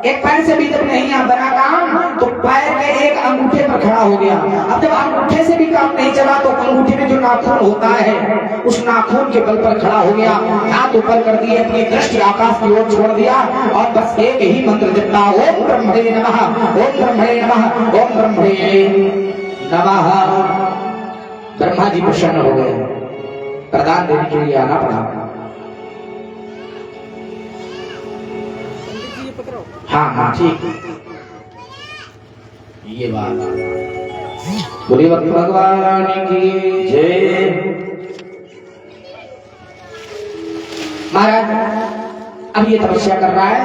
एक पैर से भी जब नहीं बना काम तो पैर में एक अंगूठे पर खड़ा हो गया। अब जब अंगूठे से भी काम नहीं चला तो अंगूठे में जो नाखून होता है उस नाखून के बल पर खड़ा हो गया, हाथ ऊपर कर दिए, अपनी दृष्टि आकाश की ओर छोड़ दिया और बस एक ही मंत्र जपता, ओम ब्रह्मणे नमः, ओम ब्रह्मणे नमः, ओम ब्रह्मणे नमः। ब्रह्मा जी प्रसन्न हो गए, प्रदान देने के लिए आना पड़ा। हाँ हाँ ठीक, ये बात। बोले वक्त भगवान की जय। महाराज अब ये तपस्या कर रहा है,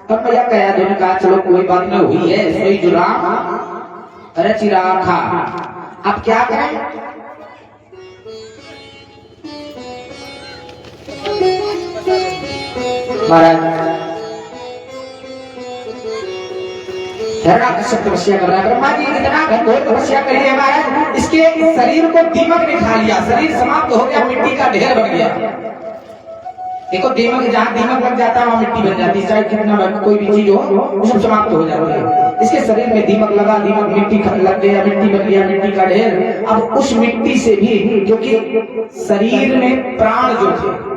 तब भैया कया दोनों कहा चलो कोई बात नहीं हुई है, सोई जुलाम रचि राखा, अब क्या करें। महाराज हिरण्यकश्यप तपस्या कर रहा है, ब्रह्मा जी इतना घनघोर तपस्या करी है महाराज, इसके शरीर को दीमक ने खा लिया, शरीर समाप्त हो गया, मिट्टी का ढेर बन गया। देखो दीमक, जहाँ दीमक लग जाता है वहाँ मिट्टी बन जाती है, चाहे कितना कोई भी चीज हो वो सब समाप्त हो जाती है। इसके शरीर में दीमक लगा, दीमक मिट्टी लग गया, मिट्टी बन गया, मिट्टी का ढेर। अब उस मिट्टी से भी, क्योंकि शरीर में प्राण जो थे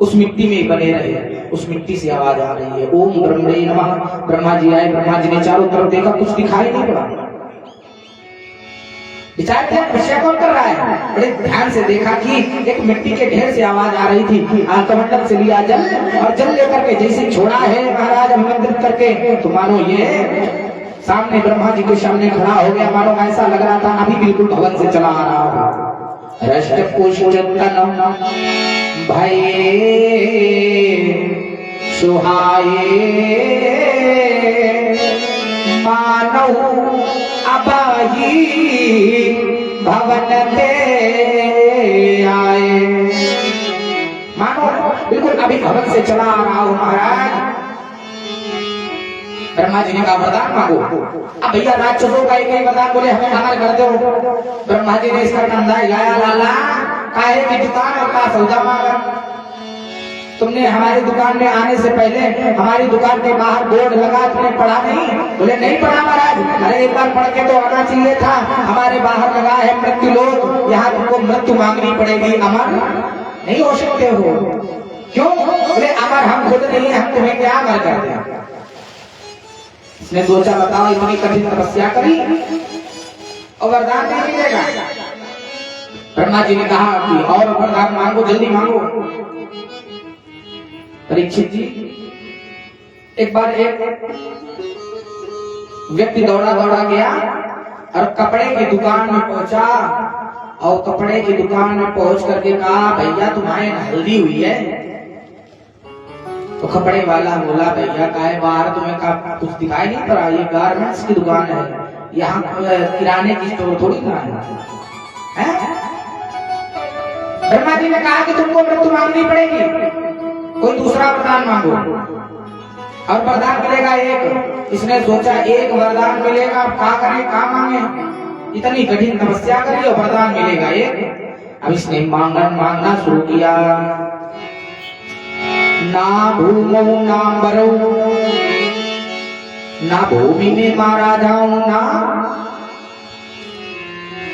उस मिट्टी में बने रहे, उस मिट्टी से आवाज आ रही है, ओम ब्रह्मणे नमः। ब्रह्मा जी आए, ब्रह्मा जी ने चारों तरफ देखा, कुछ दिखाई नहीं पड़ा। विचार किया तपस्या कौन कर रहा है, बड़े ध्यान से देखा कि एक मिट्टी के ढेर से आवाज आ रही थी। आंकमंडल से लिया जल, और जल लेकर के जैसे छोड़ा है महाराज अभिमंत्रित करके, तो मानो ये सामने ब्रह्मा जी के सामने खड़ा हो गया, मानो ऐसा लग रहा था अभी बिल्कुल भवन से चला आ रहा हो। हृष्ट पुष्ट तन भये सुहाये, मानव अबाही भवन ते आए, मानो बिल्कुल अभी भवन से चला आ रहा हो महाराज। ब्रह्मा जी ने कहा वरदान मांगो। अब भैया राक्षसों का एक वरदान बोले हमें अमल कर दो। ब्रह्मा जी ने इसका अंदाज लगाया, लाला काहे की दुकान और का सौदा मांगा, तुमने हमारी दुकान में आने से पहले हमारी दुकान के बाहर बोर्ड लगा, तुमने पढ़ा नहीं? बोले नहीं पढ़ा महाराज। अरे एक बार पढ़ के तो आना चाहिए था, हमारे बाहर लगा है मृत्यु लोक, यहाँ तुमको मृत्यु मांगनी पड़ेगी, अमर नहीं हो सकते हो। क्यों? बोले अमर हम खुद नहीं, हम तुम्हें क्या अमर कर दें। इसने सोचा बताओ इतनी कठिन तपस्या करी और वरदान नहीं मिलेगा। ब्रह्मा जी ने कहा कि और वरदान मांगो, जल्दी मांगो। परीक्षित जी, एक बार एक व्यक्ति दौड़ा दौड़ा गया और कपड़े की दुकान में पहुंचा, और कपड़े की दुकान में पहुंच करके कहा भैया तुम्हारे हल्दी हुई है। तो कपड़े वाला बोला भैया काहे बाहर तुम्हें कुछ दिखाई नहीं पड़ा, ये गारमेंट्स की दुकान है, यहाँ किराने की स्टोर थोड़ी ना है। ब्रह्मा जी ने कहा कि तुमको मृत्यु मांगनी पड़ेगी, कोई दूसरा वरदान मांगो और वरदान मिलेगा एक। इसने सोचा एक वरदान मिलेगा, अब क्या करें, क्या मांगे, इतनी कठिन तपस्या करी और वरदान मिलेगा एक। अब इसने मांगना शुरू किया, ना भूमो ना बरो, ना भूमि में मारा जाऊं, ना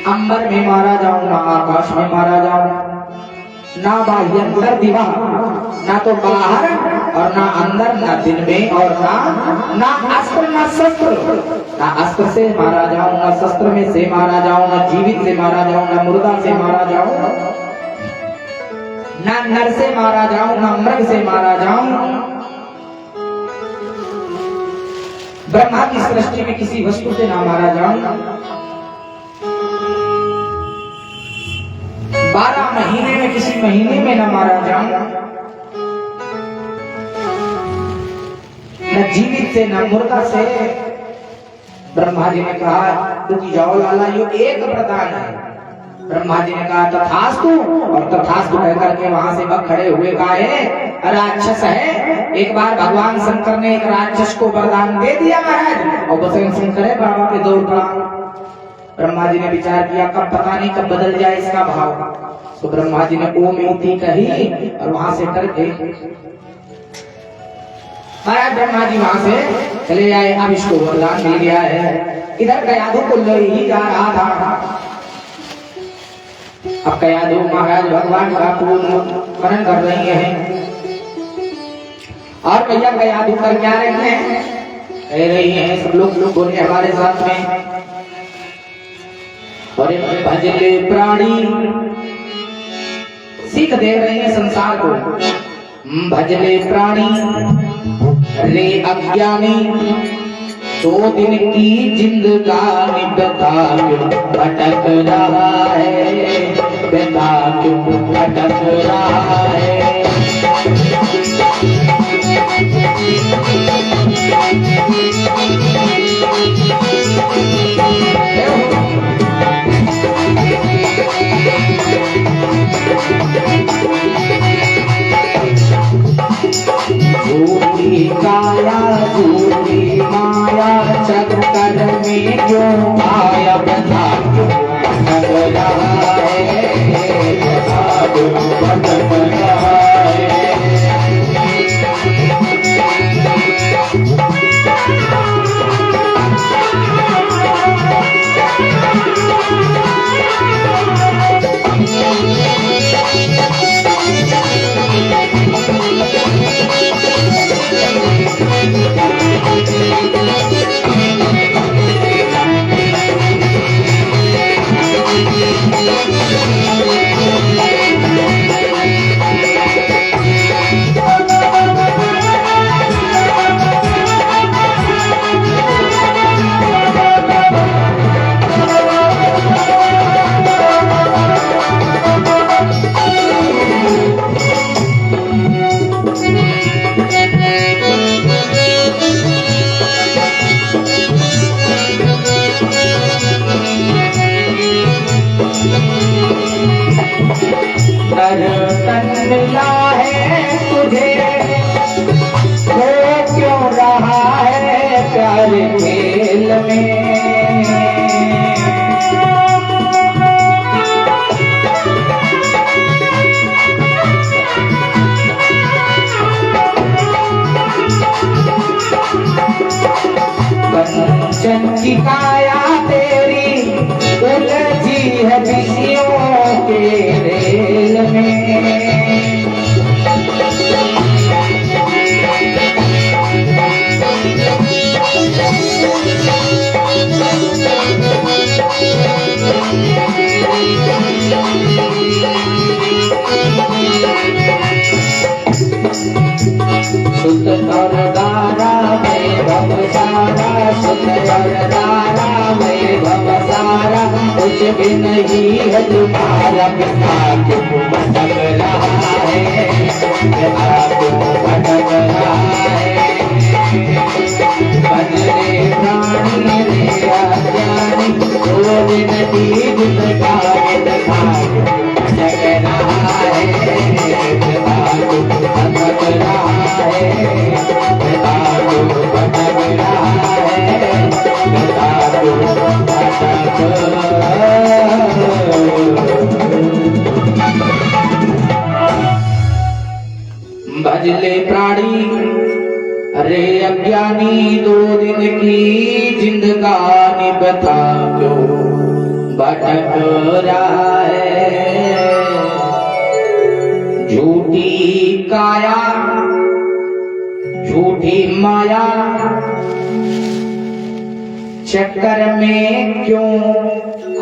अंबर में मारा जाऊं, ना आकाश में मारा जाऊं, ना बाह्यंतर दिवा, ना तो बाहर और ना अंदर, ना दिन में और ना अस्त्र ना शस्त्र, ना अस्त्र से मारा जाऊं, ना शस्त्र में से मारा जाऊं, ना जीवित से मारा जाऊं, ना मुर्दा से मारा जाऊं, ना नर से मारा जाऊं, ना मृग से मारा जाऊं। ब्रह्मा की सृष्टि में किसी वस्तु से ना मारा जाऊं। 12 महीने में किसी महीने में ना मारा जाऊं, न जीवित से न मुर्दा से। ब्रह्मा जी ने कहा रुक जाओ लाला, ये एक वरदान है। ब्रह्मा जी ने कहा तथास्तु, और तथास्तु कहकर के वहां से वह खड़े हुए कहा राक्षस है। एक बार भगवान शंकर ने एक राक्षस को वरदान दे दिया महाराज, और बस शंकर है बाबा के दौड़ पड़ा। ब्रह्मा जी ने विचार किया कब पता नहीं कब बदल जाए इसका भाव, तो ब्रह्मा जी ने ओम इति कही और वहां से करके महाराज ब्रह्मा जी वहां से चले आए। अब इसको वरदान मिल गया है। इधर कयाधु को ले ही जा रहा था। अब कयाधु महाराज भगवान का पूर्ण वर्णन कर रही है, और भैया कयाधु कर क्या रही है, कह रही है सब लोग बोले हमारे साथ में, और भजले प्राणी सीख दे रहे हैं संसार को। भजले प्राणी रे अज्ञानी 2 दिन की जिंदगानी बता क्यों भटक रहा है, बता क्यों भटक रहा है। झूठी काया झूठी माया चक्कर में क्यों आया, बता क्यों भटक रहा है, बता क्यों भटक रहा है। तन मिला है तुझे वो क्यों रहा है प्यार खेल में। कंचन की काया तेरी उलझी है विषयों के रेल में। सुत और दारा में भव सारा, सुत और दारा में भव सारा, कुछ भी नहीं है तुम्हारा, पिता क्यों भटक रहा है, पिता क्यों भटक रहा है। बदले प्राणी रे अज्ञानी 2 दिन की जिंदगानी बता क्यों भटक रहा है, पिता क्यों भटक रहा है, पिता क्यों भटक रहा है, पिता क्यों भटक रहा है। भजले प्राणी अरे अज्ञानी 2 दिन की जिंदगानी बता क्यों भटक रहा है। झूठी काया झूठी माया चक्कर में क्यों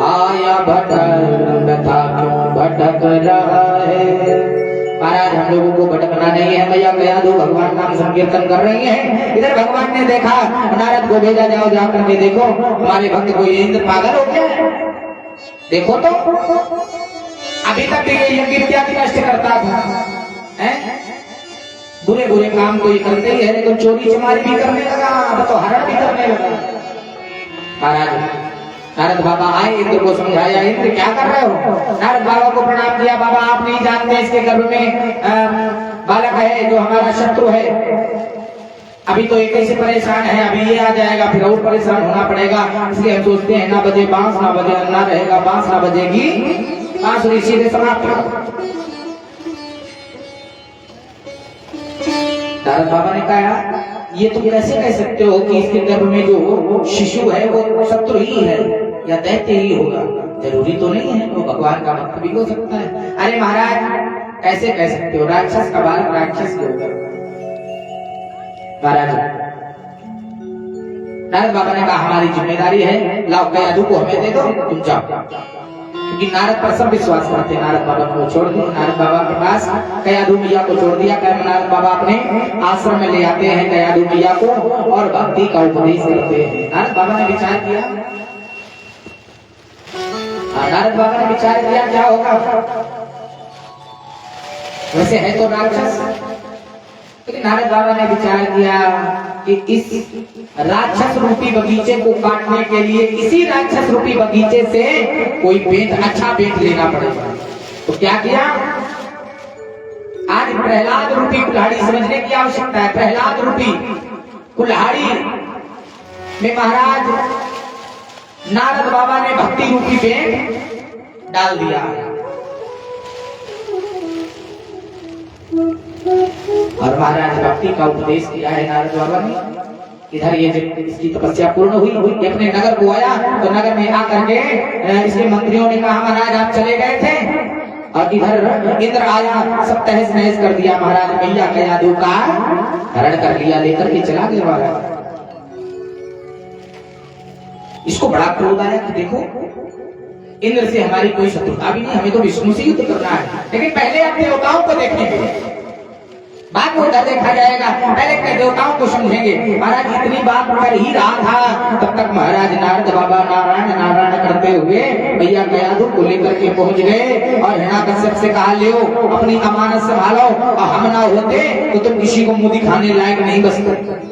आया भटक, बता क्यों भटक रहा है। महाराज हम लोगों को भटकना नहीं है। मैया गया दो भगवान नाम संकीर्तन कर रही हैं। इधर भगवान ने देखा, नारद को भेजा, जाओ जाकर के देखो हमारे भक्त को ये इंद्र पागल हो गया है। देखो तो अभी तक ये यज्ञ इत्यादि नष्ट करता था, बुरे बुरे काम तो ये करते ही है, लेकिन चोरी चमारी भी करने लगा, अब तो हरण भी करने लगा। महाराज नारद बाबा आए, इंद्र को समझाया, इंद्र क्या कर रहे हो। नारद बाबा को प्रणाम किया, बाबा आप नहीं जानते इसके गर्भ में बालक है जो हमारा शत्रु है, अभी तो एक ऐसे परेशान है, अभी ये आ जाएगा फिर और परेशान होना पड़ेगा, इसलिए हम सोचते हैं ना बजे बांस ना बजे अन्ना रहेगा, बांस ना बजेगी बांसुरी, सीधे समाप्त। नारद बाबा ने कहा ये तुम कैसे कह सकते हो कि इसके गर्भ में जो शिशु है वो शत्रु ही है या दैत्य ही होगा, जरूरी तो नहीं है, वो भगवान का भक्त भी हो सकता है। अरे महाराज कैसे कह सकते हो, राक्षस का बालक राक्षस ही होगा। महाराज नारद बाबा ने कहा हमारी जिम्मेदारी है, लाओ कयादू को हमें दे दो, तुम जाओ। क्योंकि नारद पर सब विश्वास करते। नारद बाबा को छोड़ दिया, नारद बाबा के पास कयाधु मैया को छोड़ दिया। नारद बाबा अपने आश्रम में ले आते हैं कयाधु मैया को और भक्ति का उपदेश करते हैं। नारद बाबा ने विचार किया, नारद बाबा ने विचार किया क्या होगा। वैसे है तो राक्षस, लेकिन नारद बाबा ने विचार किया कि इस राक्षस रूपी बगीचे को काटने के लिए इसी राक्षस रूपी बगीचे से कोई पेड़, अच्छा पेड़ लेना पड़ेगा। तो क्या किया, आज प्रहलाद रूपी कुल्हाड़ी समझने की आवश्यकता है। प्रहलाद रूपी कुल्हाड़ी में महाराज नारद बाबा ने भक्ति रूपी पेड़ डाल दिया और महाराज भक्ति का उपदेश किया है नारद बाबा ने। इधर ये जब इसकी तपस्या पूर्ण हुई, ये अपने नगर को आया तो नगर में आकर के इसके मंत्रियों ने कहा महाराज आप चले गए थे, और इधर इंद्र आया, सब तहस नहस कर दिया। महाराज मैया कयाधु का हरण कर लिया, लेकर के चला गया महाराज। इसको बड़ा क्रोध आया कि देखो इंद्र से हमारी कोई शत्रुता भी नहीं, हमें तो विष्णु से युद्ध करना है, लेकिन पहले अपने देवताओं को देखेंगे, बाद में उधर देखा जाएगा, पहले के देवताओं को समझेंगे। महाराज इतनी बात कर ही रहा था, तब तक महाराज नारद बाबा नारायण नारायण करते हुए मैया कयाधु को लेकर के पहुंच गए और हिरण्याकश्यप से कहा ले अपनी अमानत संभालो, और हम ना होते तो तुम किसी को मुंह दिखाने लायक नहीं बचते।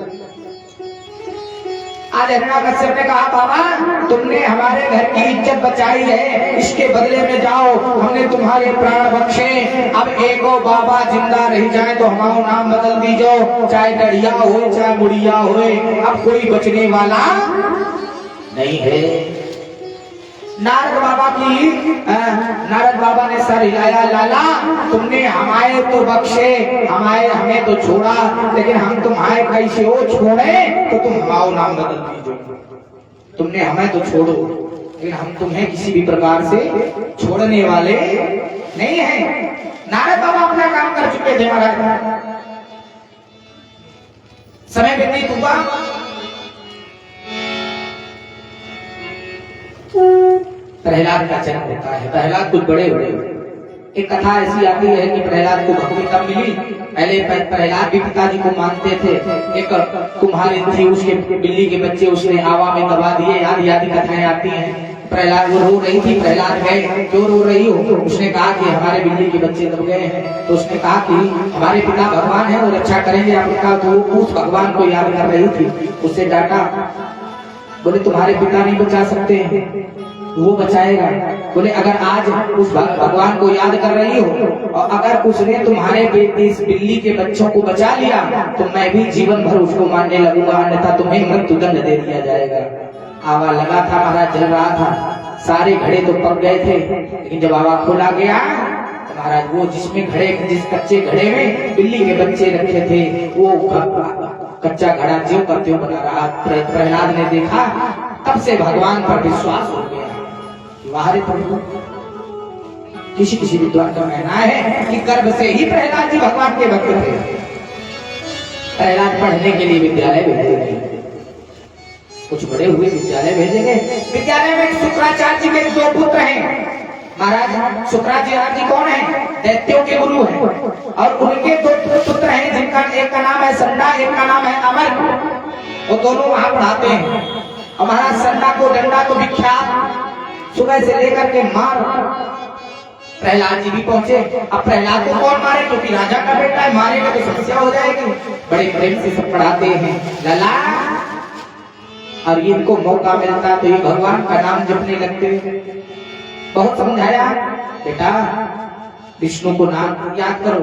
आज हिरण्याकश्यप ने कहा बाबा तुमने हमारे घर की इज्जत बचाई है, इसके बदले में जाओ, हमने तुम्हारे प्राण बख्शे, अब एको बाबा जिंदा रह जाए तो हमारा नाम बदल दीजो, चाहे डढ़िया हो चाहे मुड़िया हो, अब कोई बचने वाला नहीं है। नारद बाबा ने सर हिलाया, लाला तुमने हमारे तो बख्शे, हमें तो छोड़ा, लेकिन हम तुम्हारे कैसे हो छोड़े तो तुम हमारा नाम बदल दीजिए। तुमने हमें तो छोड़ो, लेकिन हम तुम्हें किसी भी प्रकार से छोड़ने वाले नहीं हैं। नारद बाबा अपना काम कर चुके थे महाराज। समय व्यतीत हुआ, प्रहलाद का जन्म होता है। प्रहलाद कुछ बड़े हुए। एक कथा ऐसी आती है कि प्रहलाद को भक्ति तब मिली, पहले प्रहलाद भी पिताजी को मानते थे। एक कुम्हारी थी, उसके बिल्ली के बच्चे उसने हवा में दबा दिए, आदि आदि कथाएं आती हैं। प्रहलाद वो रो रही थी, प्रहलाद गए, क्यों रो रही हो? उसने कहा कि हमारे बिल्ली के बच्चे दब गए हैं। तो उसने कहा कि हमारे पिता भगवान है, वो रक्षा करेंगे आपका। तो उस भगवान को याद कर रही थी, उससे डांटा, बोले तुम्हारे पिता नहीं बचा सकते हैं, वो बचाएगा। बोले अगर आज उस भगवान को याद कर रही हो और अगर उसने तुम्हारे इस बिल्ली के बच्चों को बचा लिया तो मैं भी जीवन भर उसको मानने लगूंगा, अन्यथा तुम्हें मृत्युदंड दे दिया जाएगा। आवा लगा था महाराज, जल रहा था, सारे घड़े तो पक गए थे, लेकिन जब आवा खोला गया तो महाराज वो जिस कच्चे घड़े में बिल्ली के बच्चे रखे थे वो कच्चा घड़ा ज्यों का त्यों बना रहा। प्रहलाद ने देखा, तब से भगवान पर विश्वास हो गया। बाहरी प्रभु किसी विद्वान का कहना है कि गर्भ से ही प्रहलाद जी भगवान के भक्त थे। प्रहलाद पढ़ने के लिए विद्यालय भेजे गए, कुछ बड़े हुए विद्यालय भेजे गए। विद्यालय में शुक्राचार्य जी के 2 पुत्र हैं। महाराज शुक्राचार्य जी कौन है? दैत्यों के गुरु हैं, और उनके 2 पुत्र हैं, जिनका एक का नाम है संडा, एक का नाम है अमर। वो दोनों वहां पढ़ाते हैं। और महाराज संडा को डंडा तो विख्यात, सुबह से लेकर के मार। प्रहलाद जी भी पहुंचे। अब प्रहलाद को कौन मारे, क्योंकि राजा का बेटा है, मारेगा तो समस्या हो जाएगी। बड़े प्रेम से सब पढ़ाते हैं लला, और इनको मौका मिलता तो ये भगवान का नाम जपने लगते। बहुत समझाया, बेटा विष्णु को नाम याद करो।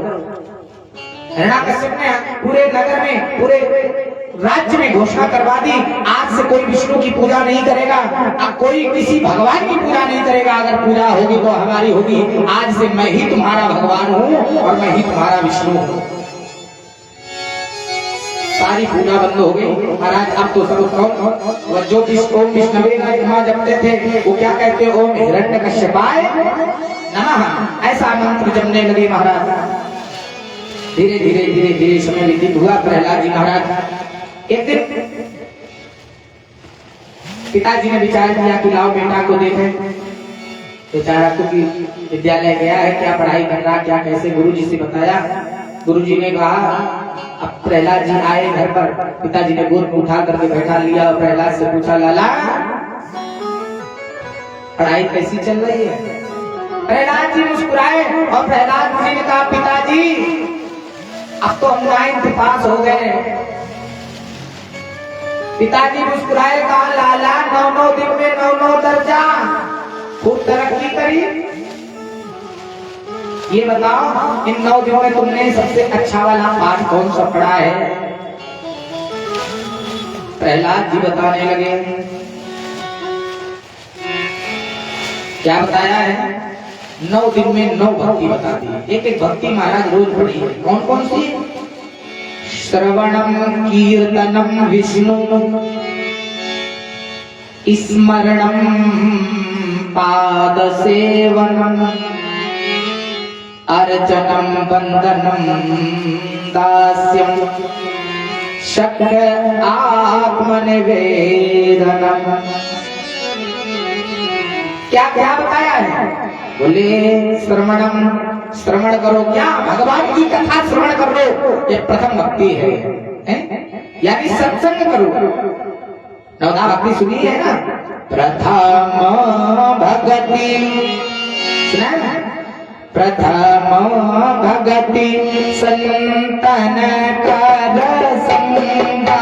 हिरण्याकश्यप ने पूरे नगर में, पूरे राज्य में घोषणा करवा दी, आज से कोई विष्णु की पूजा नहीं करेगा, अब कोई किसी भगवान की पूजा नहीं करेगा। अगर पूजा होगी तो हमारी होगी। आज से मैं ही तुम्हारा भगवान हूँ और मैं ही तुम्हारा विष्णु हूँ। सारी पूजा बंद हो गई महाराज। अब तो सब जो ओम विष्णवे नमः जपते थे वो क्या कहते, ओम हिरण्यकश्यपाय नमः, ऐसा मंत्र जपने लगे महाराज। धीरे धीरे धीरे धीरे समय व्यतीत हुआ। प्रहलाद जी महाराज एक दिन पिताजी ने विचार किया कि लाओ बेटा को देखें। बेचारा क्योंकि विद्यालय गया है, क्या पढ़ाई कर रहा, क्या कैसे, गुरुजी से बताया। गुरुजी ने कहा, अब प्रहलाद जी आए घर पर, पिताजी ने गोद में उठा करके बैठा लिया और प्रहलाद से पूछा, लाला पढ़ाई कैसी चल रही है? प्रहलाद जी मुस्कुराए और प्रहलाद जी ने कहा, पिताजी अब तो हम 9th पास हो गए। पिताजी मुस्कुराए, कहा, लाला 9 दिन में 9 दर्जा, खूब तरक्की करी। ये बताओ इन 9 दिनों में तुमने सबसे अच्छा वाला पाठ कौन सा पढ़ा है? प्रहलाद जी बताने लगे। क्या बताया है? 9 दिन में 9 भक्ति बता दी। एक एक भक्ति महाराज रोज पढ़ी। कौन कौन सी? श्रवणम कीर्तनम विष्णु स्मरणम पाद सेवनम अर्चनम वंदनम दास्यम शक्य आत्मनिवेदनम। क्या क्या बताया है? बोले श्रवणम, श्रवण करो। क्या? भगवान की कथा श्रवण कर लो, ये प्रथम भक्ति है, यानी सत्संग करो। नवधा भक्ति सुनी है ना? प्रथम भक्ति सुना है ना? प्रथम भक्ति संतन कर संगा,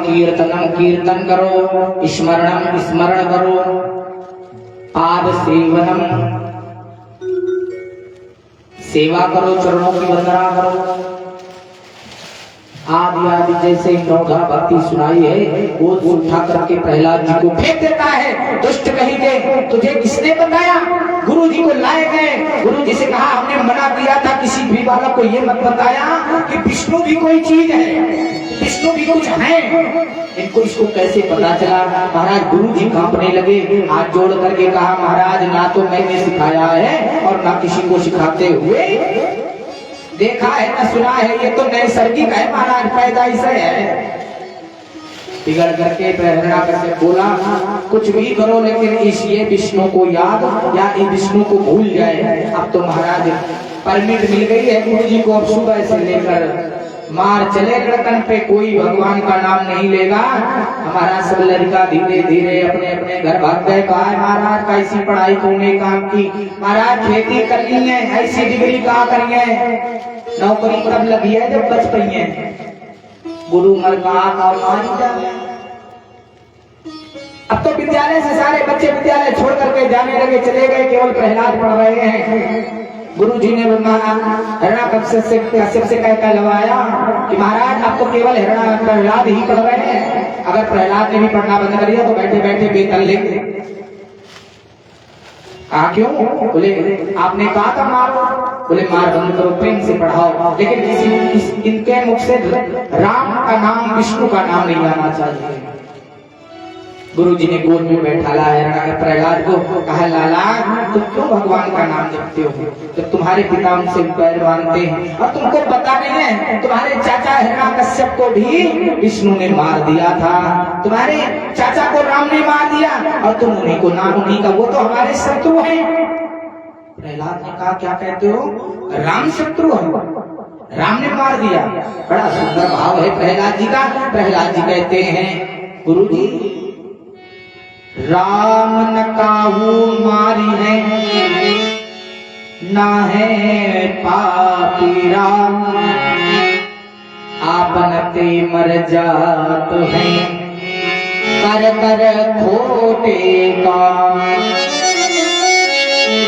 कीर्तनम कीर्तन करो, स्मरणम स्मरण करो, पाद सेवनम सेवा करो, चरणों की वंदना करो। आदि आदि जैसे नौधा भक्ति सुनाई है, वो उठा करके प्रहलाद जी को फेंक देता है। दुष्ट कहीं के, तुझे किसने बताया? गुरु जी को लाए गए, गुरु जी से कहा, हमने मना किया था किसी भी बालक को ये मत बताया कि विष्णु भी कोई चीज है, विष्णु भी कुछ है। इनको इसको कैसे पता चला? महाराज गुरु जी कांपने लगे, हाथ जोड़ करके कहा, महाराज ना तो मैंने सिखाया है और ना किसी को सिखाते हुए देखा है, ना सुना है, ये तो नैसर्गिक है महाराज, पैदाइश है। बिगड़ करके प्रेरणा करके बोला, कुछ भी करो लेकिन इस ये विष्णु को याद या इन विष्णु को भूल जाए। अब तो महाराज परमिट मिल गई है गुरु जी को, अब सुबह से लेकर मार चले लड़कन पे, कोई भगवान का नाम नहीं लेगा। हमारा सब लड़का धीरे धीरे अपने अपने घर भाग गए। कहा महाराज कैसी पढ़ाई तूने काम की? महाराज खेती कर ली है, ऐसी डिग्री कहाँ करी है, नौकरी कब लगी है जब बच पई है। गुरु मर कहा मारी जा। अब तो विद्यालय से सारे बच्चे विद्यालय छोड़ करके जाने लगे, चले गए, केवल प्रहलाद पढ़ रहे हैं। गुरु जी ने हिरण्याकश्यप से कहकर लगवाया कि महाराज आप तो केवल प्रहलाद ही पढ़ रहे हैं, अगर प्रहलाद ने भी पढ़ना बंद कर दिया तो बैठे बैठे वेतन लेंगे। क्यों? बोले आपने कहा था मारो, बोले मार बंद करो, प्रेम से पढ़ाओ, लेकिन इनके मुख से राम का नाम विष्णु का नाम नहीं आना चाहिए। गुरु जी ने गोद में बैठा लाया प्रहलाद को, कहा लाला तुम क्यों भगवान का नाम जपते हो, जब तुम्हारे पिता उनसे पैर मानते हैं, और तुमको पता नहीं है तुम्हारे चाचा हिरण्याकश्यप को भी विष्णु ने मार दिया था, तुम्हारे चाचा को राम ने मार दिया, और तुम उन्हीं को नाम, उन्हीं का, वो तो हमारे शत्रु हैं। प्रहलाद ने कहा क्या कहते हो, राम शत्रु है, राम ने मार दिया। बड़ा सुंदर भाव है प्रहलाद जी का। प्रहलाद जी कहते हैं गुरु जी राम न काहू मारी है, ना है पापी राम, आपन ते मर जात है, कर कर खोटे काम।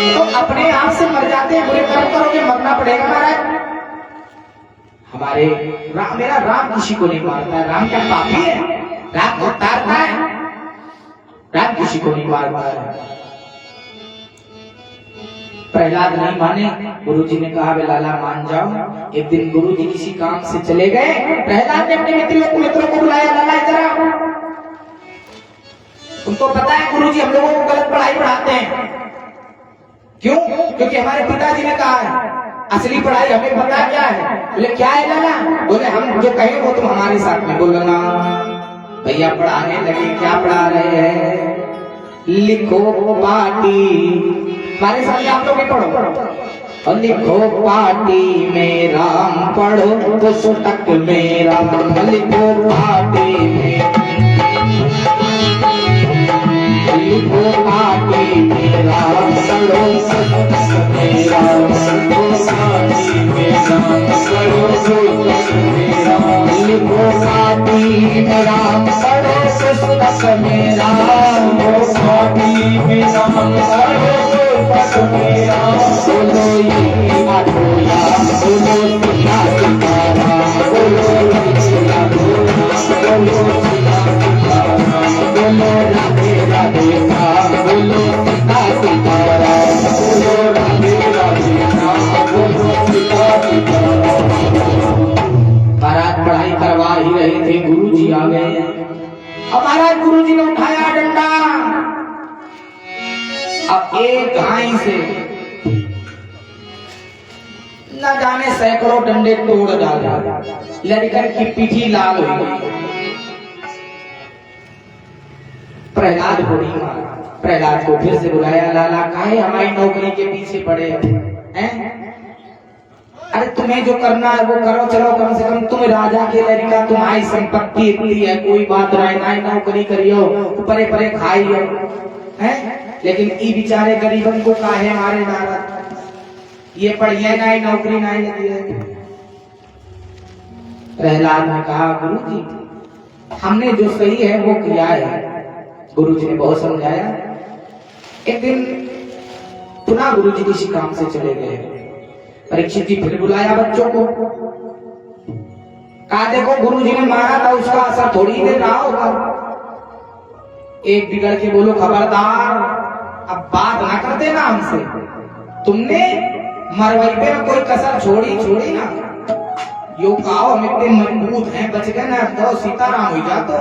तो अपने आप से मर जाते हैं, बुरे कर्म करोगे मरना पड़ेगा महाराज। हमारे राम, मेरा राम किसी को नहीं मारता है, राम क्या पापी है, राम को तारता है, राम किसी को नहीं मारता है। प्रहलाद नहीं माने, गुरु जी ने कहा वे लाला मान जाओ। एक दिन गुरु जी किसी काम से चले गए, प्रहलाद ने अपने मित्रों को बुलाया, लाला जरा तुमको पता है गुरु जी हम लोगों को गलत पढ़ाई पढ़ाते हैं, क्यों? क्योंकि हमारे पिताजी ने कहा है असली पढ़ाई हमें पता क्या है। बोले क्या है लाला? बोले हम जो कहें वो तुम हमारे साथ में बोलो ना। भैया पढ़ाने लगे, क्या पढ़ा रहे हैं, लिखो पाटी, हमारे साथ आप लोग भी पढ़ो, और लिखो पाटी में राम, पढ़ो पुस्तक में राम, लिखो पाटी में, लिखो पाटी में राम, पढ़ो पुस्तक में राम, लिखो पाटी में राम, पढ़ो पुस्तक में राम, लिखो पाटी में राम, पढ़ो पुस्तक में राम, लिखो पाटी में राम, पढ़ो पुस्तक में राम। बोलो ये माधोया, बोलो सीता सीताराम, बोलो सीता सीताराम, बोलो सीता सीताराम, बोलो राधे राधे राम, बोलो सीता सीताराम, बोलो राधे राधे राम, बोलो सीता सीताराम। महाराज पढ़ाई करवा ही रहे थे, गुरु जी आ गए। अब महाराज गुरु जी ने उठाया डंडा, अब एक घाई से न जाने सैकड़ों डंडे तोड़ डाले, लड़कर की पीठी लाल हो गई। प्रहलाद को नहीं मारा, प्रहलाद को फिर से बुलाया, लाला काहे हमारी नौकरी के पीछे पड़े हैं? अरे तुम्हें जो करना है वो करो, चलो कम से कम तुम राजा के लड़का, तुम्हारी संपत्ति इतनी है, कोई बात नहीं, नौकरी करियो, परे परे खाइयो, हैं? लेकिन ई बेचारे गरीबन को काहे मारे डाला, ये पढ़िए नहीं, नौकरी नहीं लगी है। प्रहलाद ने कहा गुरु जी हमने जो सही है वो किया है। गुरु जी ने बहुत समझाया। एक दिन पुनः गुरु जी किसी काम से चले गए, परीक्षित जी फिर बुलाया बच्चों को, कहा देखो गुरु जी ने मारा था, उसका असर थोड़ी देर रहा होगा। एक बिगड़ के बोलो खबरदार, अब बात ना कर देना हमसे, तुमने मरवई पे कोई कसर छोड़ी ना, यो कहो हम इतने मजबूत हैं, बच गए ना, तो सीताराम हो जा। तो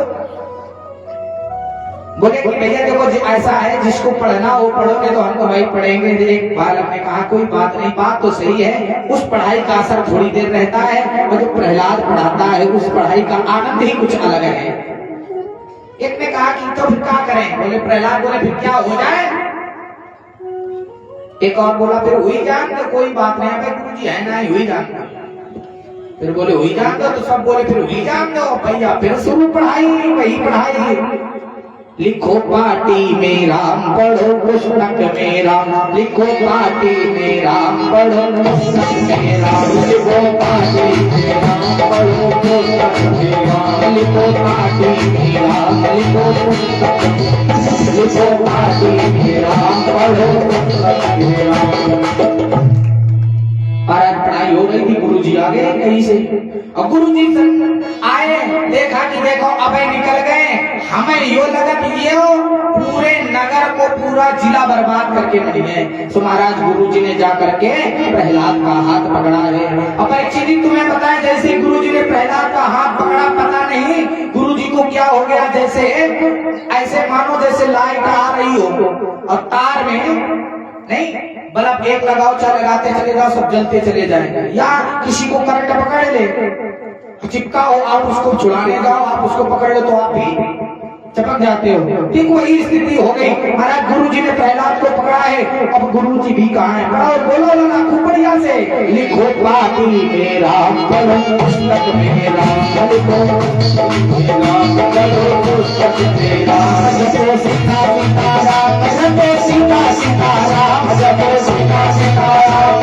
बोले कि भैया देखो ऐसा है, जिसको पढ़ना हो पढ़ोगे तो हम तो भाई पढ़ेंगे। एक बार हमने कहा कोई बात नहीं, बात तो सही है, उस पढ़ाई का असर थोड़ी देर रहता है, और जो प्रहलाद पढ़ाता है उस पढ़ाई का आनंद ही कुछ अलग है। एक ने कहा कि तो फिर क्या करें? बोले प्रहलाद बोले फिर क्या हो जाए? एक और बोला फिर हुई जान तो कोई बात नहीं, गुरु जी है ना हुई जान। फिर बोले हुई जान दो, तो सब बोले फिर हुई जान दो भैया, फिर शुरू पढ़ाई, वही पढ़ाई। लिखो पाटी में राम, पढ़ो पुस्तक में राम, लिखो पाटी में राम, पढ़ो पुस्तक में राम, लिखो पाटी में राम, पढ़ो पुस्तक में राम, लिखो पाटी में राम, लिखो पुस्तक, लिखो पाटी में राम, पढ़ो पुस्तक में राम। पढ़ाई हो गई थी, गुरुजी आ गए कहीं से, और गुरुजी आए, देखा कि देखो अबे निकल गए, हमें यो लगा कि ये पूरे नगर को, पूरा जिला बर्बाद करके मर गए। तो महाराज गुरुजी ने जा करके प्रहलाद का हाथ पकड़ा है। अब एक चीज तुम्हें बताया, जैसे गुरुजी ने प्रहलाद का हाथ पकड़ा, पता नहीं गुरुजी को क्या हो गया, जैसे ऐसे मानो जैसे लाइट आ रही हो और तार में नहीं बल्ब एक लगाओ, चार लगाते चले जाओ, सब जलते चले जाएंगे, या किसी को करंट पकड़ ले, चिपका हो, आप उसको छुड़ाने जाओ, आप उसको पकड़ लो तो आप भी चपक जाते हो। ठीक वही स्थिति हो गई। महाराज गुरुजी ने प्रहलाद को पकड़ा है, अब गुरुजी भी कहाँ है, पढ़ाओ, बोलो ना खूब बढ़िया से, लिखो पाटी में राम, पढ़ो पुस्तक में राम, लिखो राम, पढ़ो पुस्तक में राम, जपो सीता सीता राम, जपो सीता सीता राम, जपो सीता सीता राम,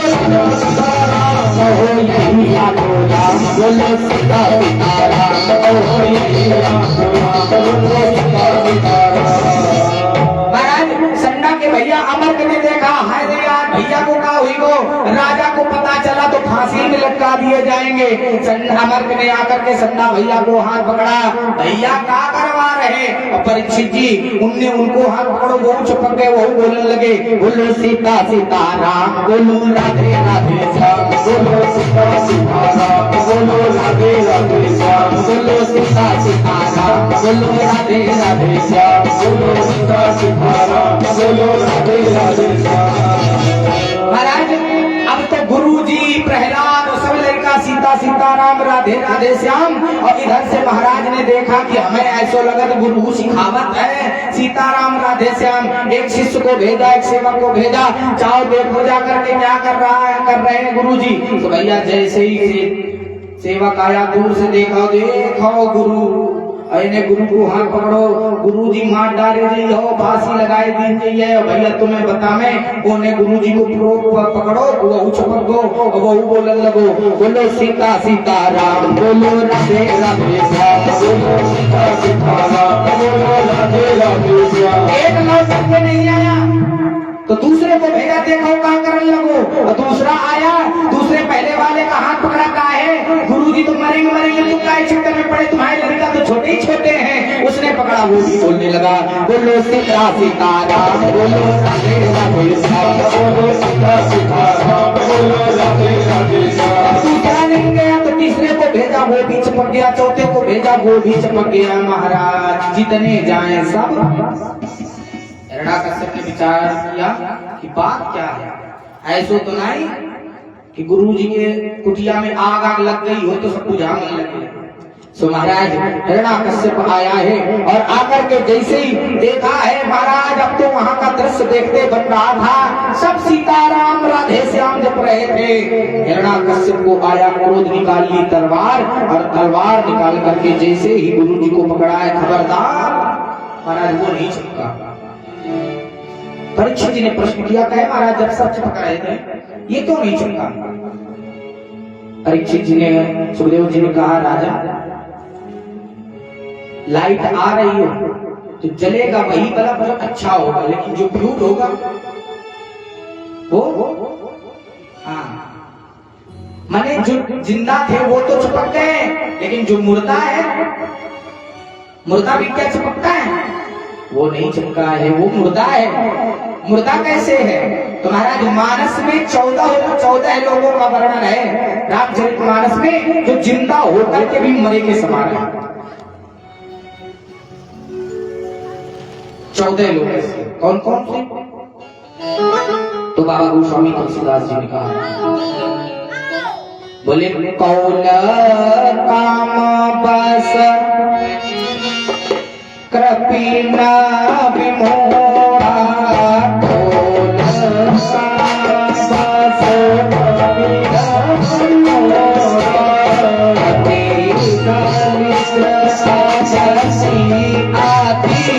जपो सीता राम, कहो यही आको राम, बोलो सीता सीता राम, कहो यही आको राम। महाराज संडा के भैया अमर ने देखा, हाय यार भैया को कहा हुई को, राजा को पता चला तो फांसी में लटका दिए जाएंगे। अमर ने आकर के संडा भैया को हाथ पकड़ा, भैया क्या करवा रहे, और परीक्षित जी उनने उनको हाथ पकड़ो, वो चुपक गए, वो बोलने लगे, बोलो सीता सीता राम, बोलो राधे राधे श्याम, बोलो सीता सीता राम, बोलो राधे राधे श्याम, बोलो सीता सीता राम, बोलो राधे राधे श्याम, बोलो सीता सीता राम, बोलो राधे राधे श्याम। महाराज अब तो गुरुजी प्रहलाद सब लड़का सीता सीता राम, राधे राधे श्याम, और इधर से महाराज ने देखा कि हमें ऐसा लगा तो गुरु सिखावत है, सीताराम राधे श्याम। एक शिष्य को भेजा, एक सेवक को भेजा, जाओ देखो जा करके क्या कर रहे हैं गुरुजी। तो भैया जैसे ही सेवक आया, दूर से देखा, देखो गुरु, अरे गुरु को हाथ पकड़ो, गुरुजी मार डाले जी हो, फांसी लगाए दीजिए, भैया तुम्हें बता मैं, उन्हें गुरुजी को पकड़ो, वो चपक गो, वो बोलने लगो, बोलो सीता सीता राम, बोलो राधे राधे श्याम, बोलो सीता सीता राम, बोलो राधे राधे श्याम। एक लौट के नहीं आया तो दूसरे को भेजा, देखो क्या करने लगो, और दूसरा आया, दूसरे पहले वाले का हाथ पकड़ा, का है गुरुजी तो मरेंगे मरेंगे, तुम क्या चक्कर में पड़े, तुम्हारे लड़का तो छोटे ही छोटे हैं। उसने पकड़ा, वो भी बोलने लगा, बोलो सीता सीता राम, बोलो राधे राधे श्याम, बोलो सीता सीता राम, बोलो राधे राधे श्याम। दूसरा नहीं गया तो तीसरे को भेजा, वो भी चपक गया, चौथे को भेजा, वो भी चपक गया। महाराज जितने जाए सब। हिरण्यकश्यप ने विचार किया कि बात क्या है, ऐसो तो नहीं कि गुरुजी के कुटिया में आग लग गई हो तो सब बुझाने लगे। सो महाराज हिरण्यकश्यप आया है, और आकर के जैसे ही देखा है महाराज, अब तो वहां का दृश्य देखते बन रहा था, सब सीताराम राधे श्याम जप रहे थे। हिरण्यकश्यप को आया क्रोध, निकाल ली तलवार, और तलवार निकाल करके जैसे ही गुरुजी को पकड़ा है, खबरदार, महाराज वो नहीं चिपका। परीक्षित जी ने प्रश्न किया, कहे महाराज जब सब चिपक रहे थे ये क्यों नहीं चिपका। परीक्षित जी ने, सुखदेव जी ने कहा, राजा लाइट आ रही हो तो जलेगा वही बल्ब जो अच्छा होगा, लेकिन जो फ्यूज होगा वो हाँ, माने जो जिंदा थे वो तो चिपक गए, लेकिन जो मुर्दा है, मुर्दा भी क्या चिपकता है, वो नहीं चिपका है, वो मुर्दा है। मुर्दा कैसे है? तो महाराज मानस में 14 लोगों का वर्णन है रामचरितमानस में, जो जिंदा होकर के भी मरे के समान है। 14 लोग कौन कौन से? तो बाबा गोस्वामी तुलसीदास जी ने कहा, बोले कौन काम बस कृपिना विमोहा, कौन काम बस कृपिना विमोहा, आदि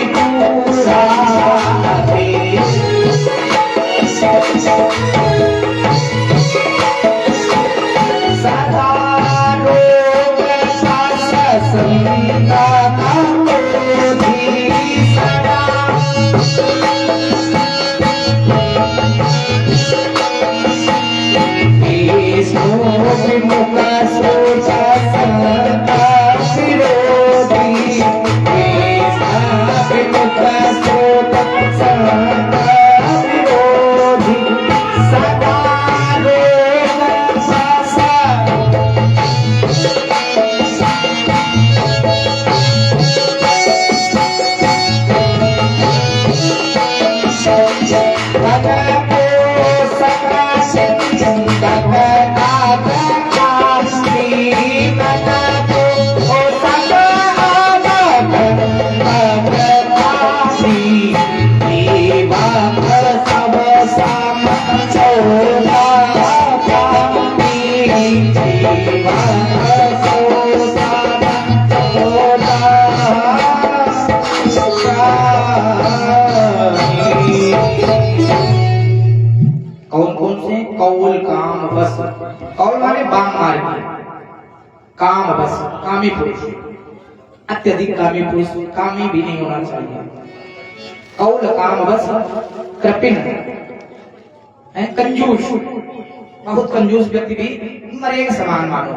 कौन कौन से? कौल काम बस। कौल माने बांग मार के, काम बस कामी पुरुष, अत्यधिक कामी पुरुष, कामी भी नहीं होना चाहिए। कौल काम बस, कृपिन कंजूस, बहुत कंजूस व्यक्ति भी मरे के समान मानो।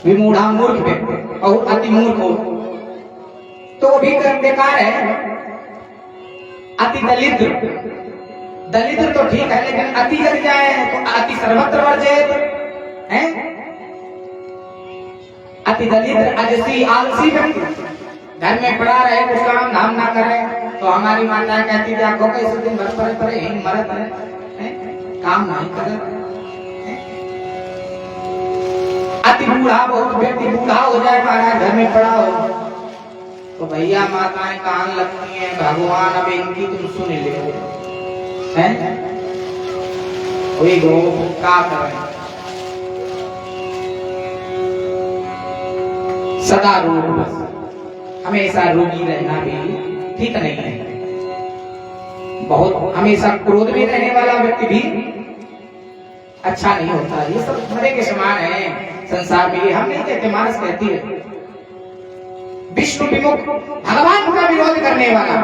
विमूढ़ा मूर्ख व्यक्ति, बहुत अति मूर्ख हो तो भी बेकार है। अति दलित, दलित तो ठीक है, लेकिन अति कर जाए तो अति सर्वत्र वर्जित है। अति दलित अजसी आलसी व्यक्ति घर में पड़ा रहे, कुछ काम धाम ना करे, तो हमारी माता कहती थी आपको कैसे दिन भर पड़े पड़े हिंग मरत है, काम नहीं करे। अति बूढ़ा, बहुत व्यक्ति बूढ़ा हो जाए, महाराज घर में पड़ा हो तो भैया माताएं कान लगती हैं, भगवान अब इनकी तुम सुन ले हैं, वही गो का करें। सदा रोग, हमेशा रोगी रहना भी ठीक नहीं है। बहुत हमेशा क्रोध में रहने वाला व्यक्ति भी अच्छा नहीं होता। ये सब मरे के समान है संसार में। हम नहीं कहते, मानस कहती है। विष्णु विमुख, भगवान का विरोध करने वाला,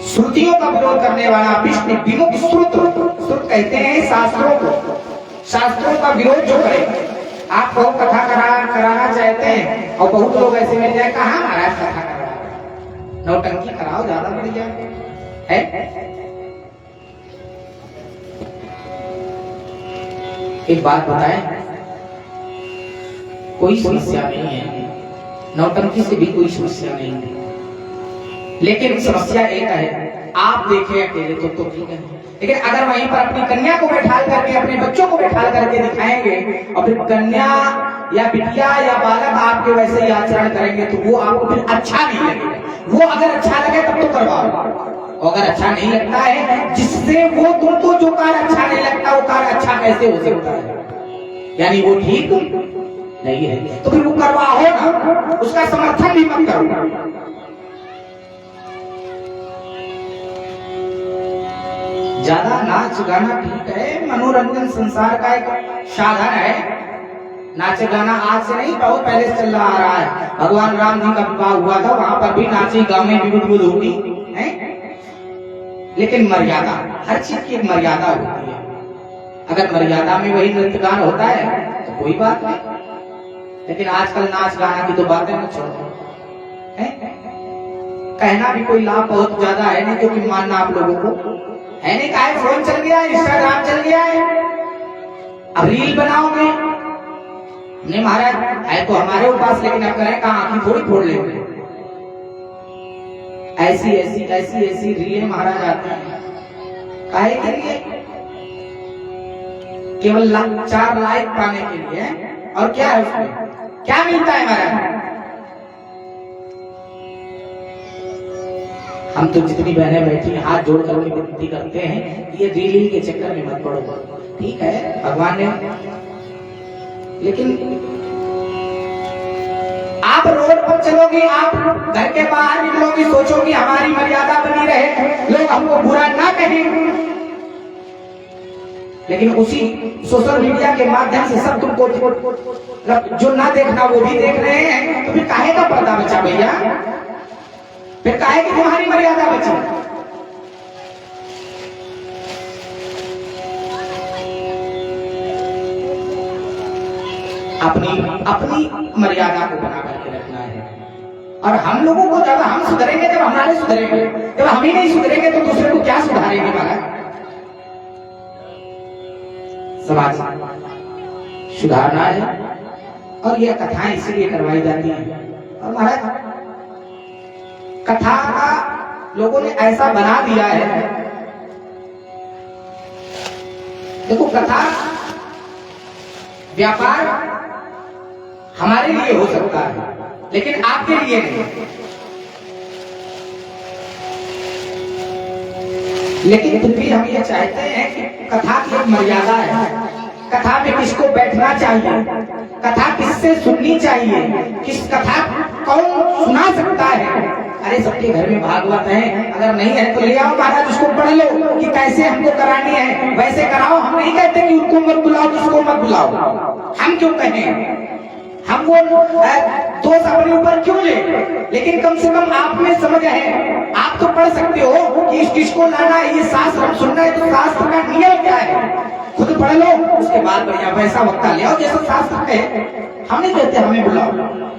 श्रुतियों का विरोध करने वाला, विष्णु विमुख, श्रुत कहते हैं शास्त्रों को, शास्त्रों का विरोध जो करे। आप बहुत कथा कराना चाहते हैं और बहुत लोग ऐसे मिल जाए, कहाँ महाराज कथा करा, नौटंकी कराओ, ज्यादा बढ़ जाए है। एक बात बताएं, कोई समस्या नहीं है, नौटंकी से भी कोई समस्या नहीं है, लेकिन समस्या एक है, आप देखें अकेले तो ठीक है, लेकिन अगर वहीं पर अपनी कन्या को बैठाल करके, अपने बच्चों को बैठाल करके दिखाएंगे और फिर कन्या या बिटिया या बालक आपके वैसे ही आचरण करेंगे तो वो आपको फिर अच्छा नहीं लगेगा। वो अगर अच्छा लगे तब तो करवाओ, अगर अच्छा नहीं लगता है, जिससे वो तुमको जो कार्य अच्छा नहीं लगता वो कार्य अच्छा कैसे हो सकता है, यानी वो ठीक नहीं है, तो फिर वो करवाओ ना, उसका समर्थन भी मत करो। ज्यादा नाच गाना ठीक है, मनोरंजन संसार का एक साधन है। नाच गाना आज से नहीं, बहुत पहले से चल रहा है। भगवान राम जी का विवाह हुआ था, वहां पर भी नाची गाने विविध होती है, लेकिन मर्यादा, हर चीज की एक मर्यादा होती है। अगर मर्यादा में वही नृत्य गान होता है तो कोई बात नहीं, लेकिन आजकल नाच गाना की तो बातें न छोड़ो। कहना भी कोई लाभ बहुत ज्यादा है नहीं, क्योंकि मानना आप लोगों को है नहीं। का फोन चल गया है, इंस्टाग्राम चल गया है, अब रील बनाओगे नहीं महाराज, है तो हमारे पास, लेकिन अब करें कहाँ, आंखें थोड़ी फोड़ लेंगे। ऐसी ऐसी ऐसी ऐसी रीलें महाराज आती हैं, काहे के लिए? केवल 4 लाइक पाने के लिए। और क्या है उसमें, क्या मिलता है महाराज? हम तो जितनी बहनें बैठी हैं हाथ जोड़ करके विनती करते हैं, ये रील के चक्कर में मत पड़ो। ठीक है, भगवान ने, लेकिन आप रोड पर चलोगी, आप घर के बाहर निकलोगी, सोचोगी हमारी मर्यादा बनी रहे, लोग हमको बुरा ना कहें, लेकिन उसी सोशल मीडिया के माध्यम से सब तुमको जो ना देखना वो भी देख रहे हैं, तो फिर काहे का पर्दा बचा भैया? फिर काहे की तुम्हारी मर्यादा बची? अपनी मर्यादा को बना करके रखना है। और हम लोगों को, जब हम सुधरेंगे, जब हमारे सुधरेंगे, जब हम ही नहीं सुधरेंगे तो दूसरे को क्या सुधारेंगे महाराज? समाज सुधारना है, और यह कथाएं इसलिए करवाई जाती हैं। और महाराज कथा का लोगों ने ऐसा बना दिया है। देखो, कथा व्यापार हमारे लिए हो सकता है, लेकिन आपके लिए नहीं। लेकिन फिर भी हम ये चाहते हैं कि कथा की एक मर्यादा है। कथा में किसको बैठना चाहिए, कथा किससे सुननी चाहिए, किस कथा कौन सुना सकता है। अरे सबके घर में भागवत है, अगर नहीं है तो ले आओ महाराज, उसको पढ़ लो कि कैसे हमको करानी है वैसे कराओ। हम नहीं कहते कि उसको मत बुलाओ, उसको मत बुलाओ। हम क्यों कहें, हम वो दोष अपने ऊपर क्यों ले। लेकिन कम से कम आप में समझ है, आप तो पढ़ सकते हो कि किसको लाना है, ये शास्त्र हम सुनना है तो शास्त्र का नियम क्या है खुद पढ़ लो, उसके बाद बढ़िया वैसा वक्ता ले आओ जैसा शास्त्र कहे। हम नहीं कहते हमें बुलाओ,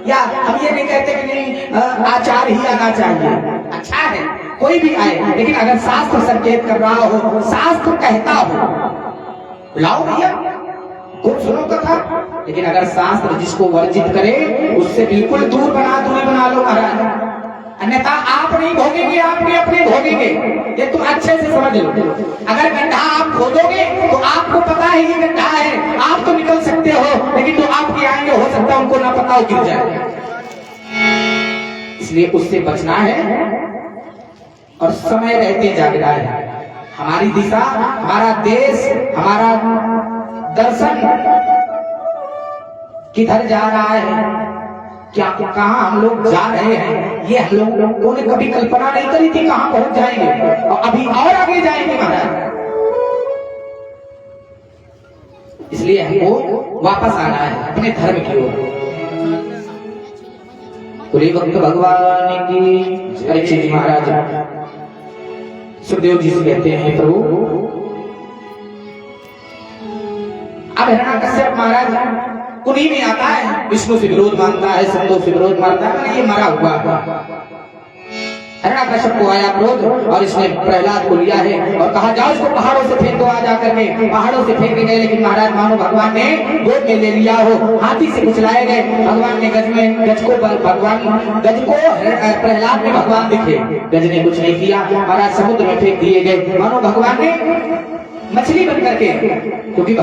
या हम ये नहीं कहते कि नहीं आचार ही आना चाहिए। अच्छा है कोई भी आए, लेकिन अगर शास्त्र संकेत कर रहा हो, शास्त्र कहता हो, बुलाओ भैया, खूब सुनो कथा। लेकिन अगर शास्त्र जिसको वर्जित करे उससे बिल्कुल दूरी बना लो महाराज, अन्यथा आप नहीं भोगेंगे, आपके अपने भोगेंगे। ये तुम अच्छे से समझ लो। अगर गड्ढा आप खोदोगे तो आपको पता है ये गड्ढा है, आप तो निकल सकते हो, लेकिन जो आपके आएंगे हो सकता है उनको ना पता हो गिर जाए। इसलिए उससे बचना है और समय रहते जागना है। हमारी दिशा, हमारा देश, हमारा दर्शन किधर जा रहा है, क्या कहाँ हम लोग जा रहे हैं, ये हम लोगों ने कभी कल्पना नहीं करी थी कहाँ पहुंच जाएंगे, और अभी और आगे जाएंगे महाराज। इसलिए हमको वापस आना है अपने धर्म की ओर। पूरे वक्त भगवान की परीक्षित जी महाराज सुखदेव जी से कहते हैं, प्रभु अब हिरण्यकश्यप महाराज उन्हीं में आता है, विष्णु से विरोध मानता है, संतों से विरोध मानता है, मैंने ये मरा हुआ। हिरण्यकश्यप को आया क्रोध और इसने प्रहलाद को लिया है और कहा जाओ इसको पहाड़ों से फेंक दो, आ जा करके पहाड़ों से फेंक गए। लेकिन महाराज मानो भगवान ने गोद में ले लिया हो, हाथी से कुचलाए गए। भगवान ने गज को प्रहलाद में भगवान दिखे, गज ने कुछ नहीं किया, महाराज समुद्र में फेंक दिए गए, मानो भगवान ने मछली बन करके, क्योंकि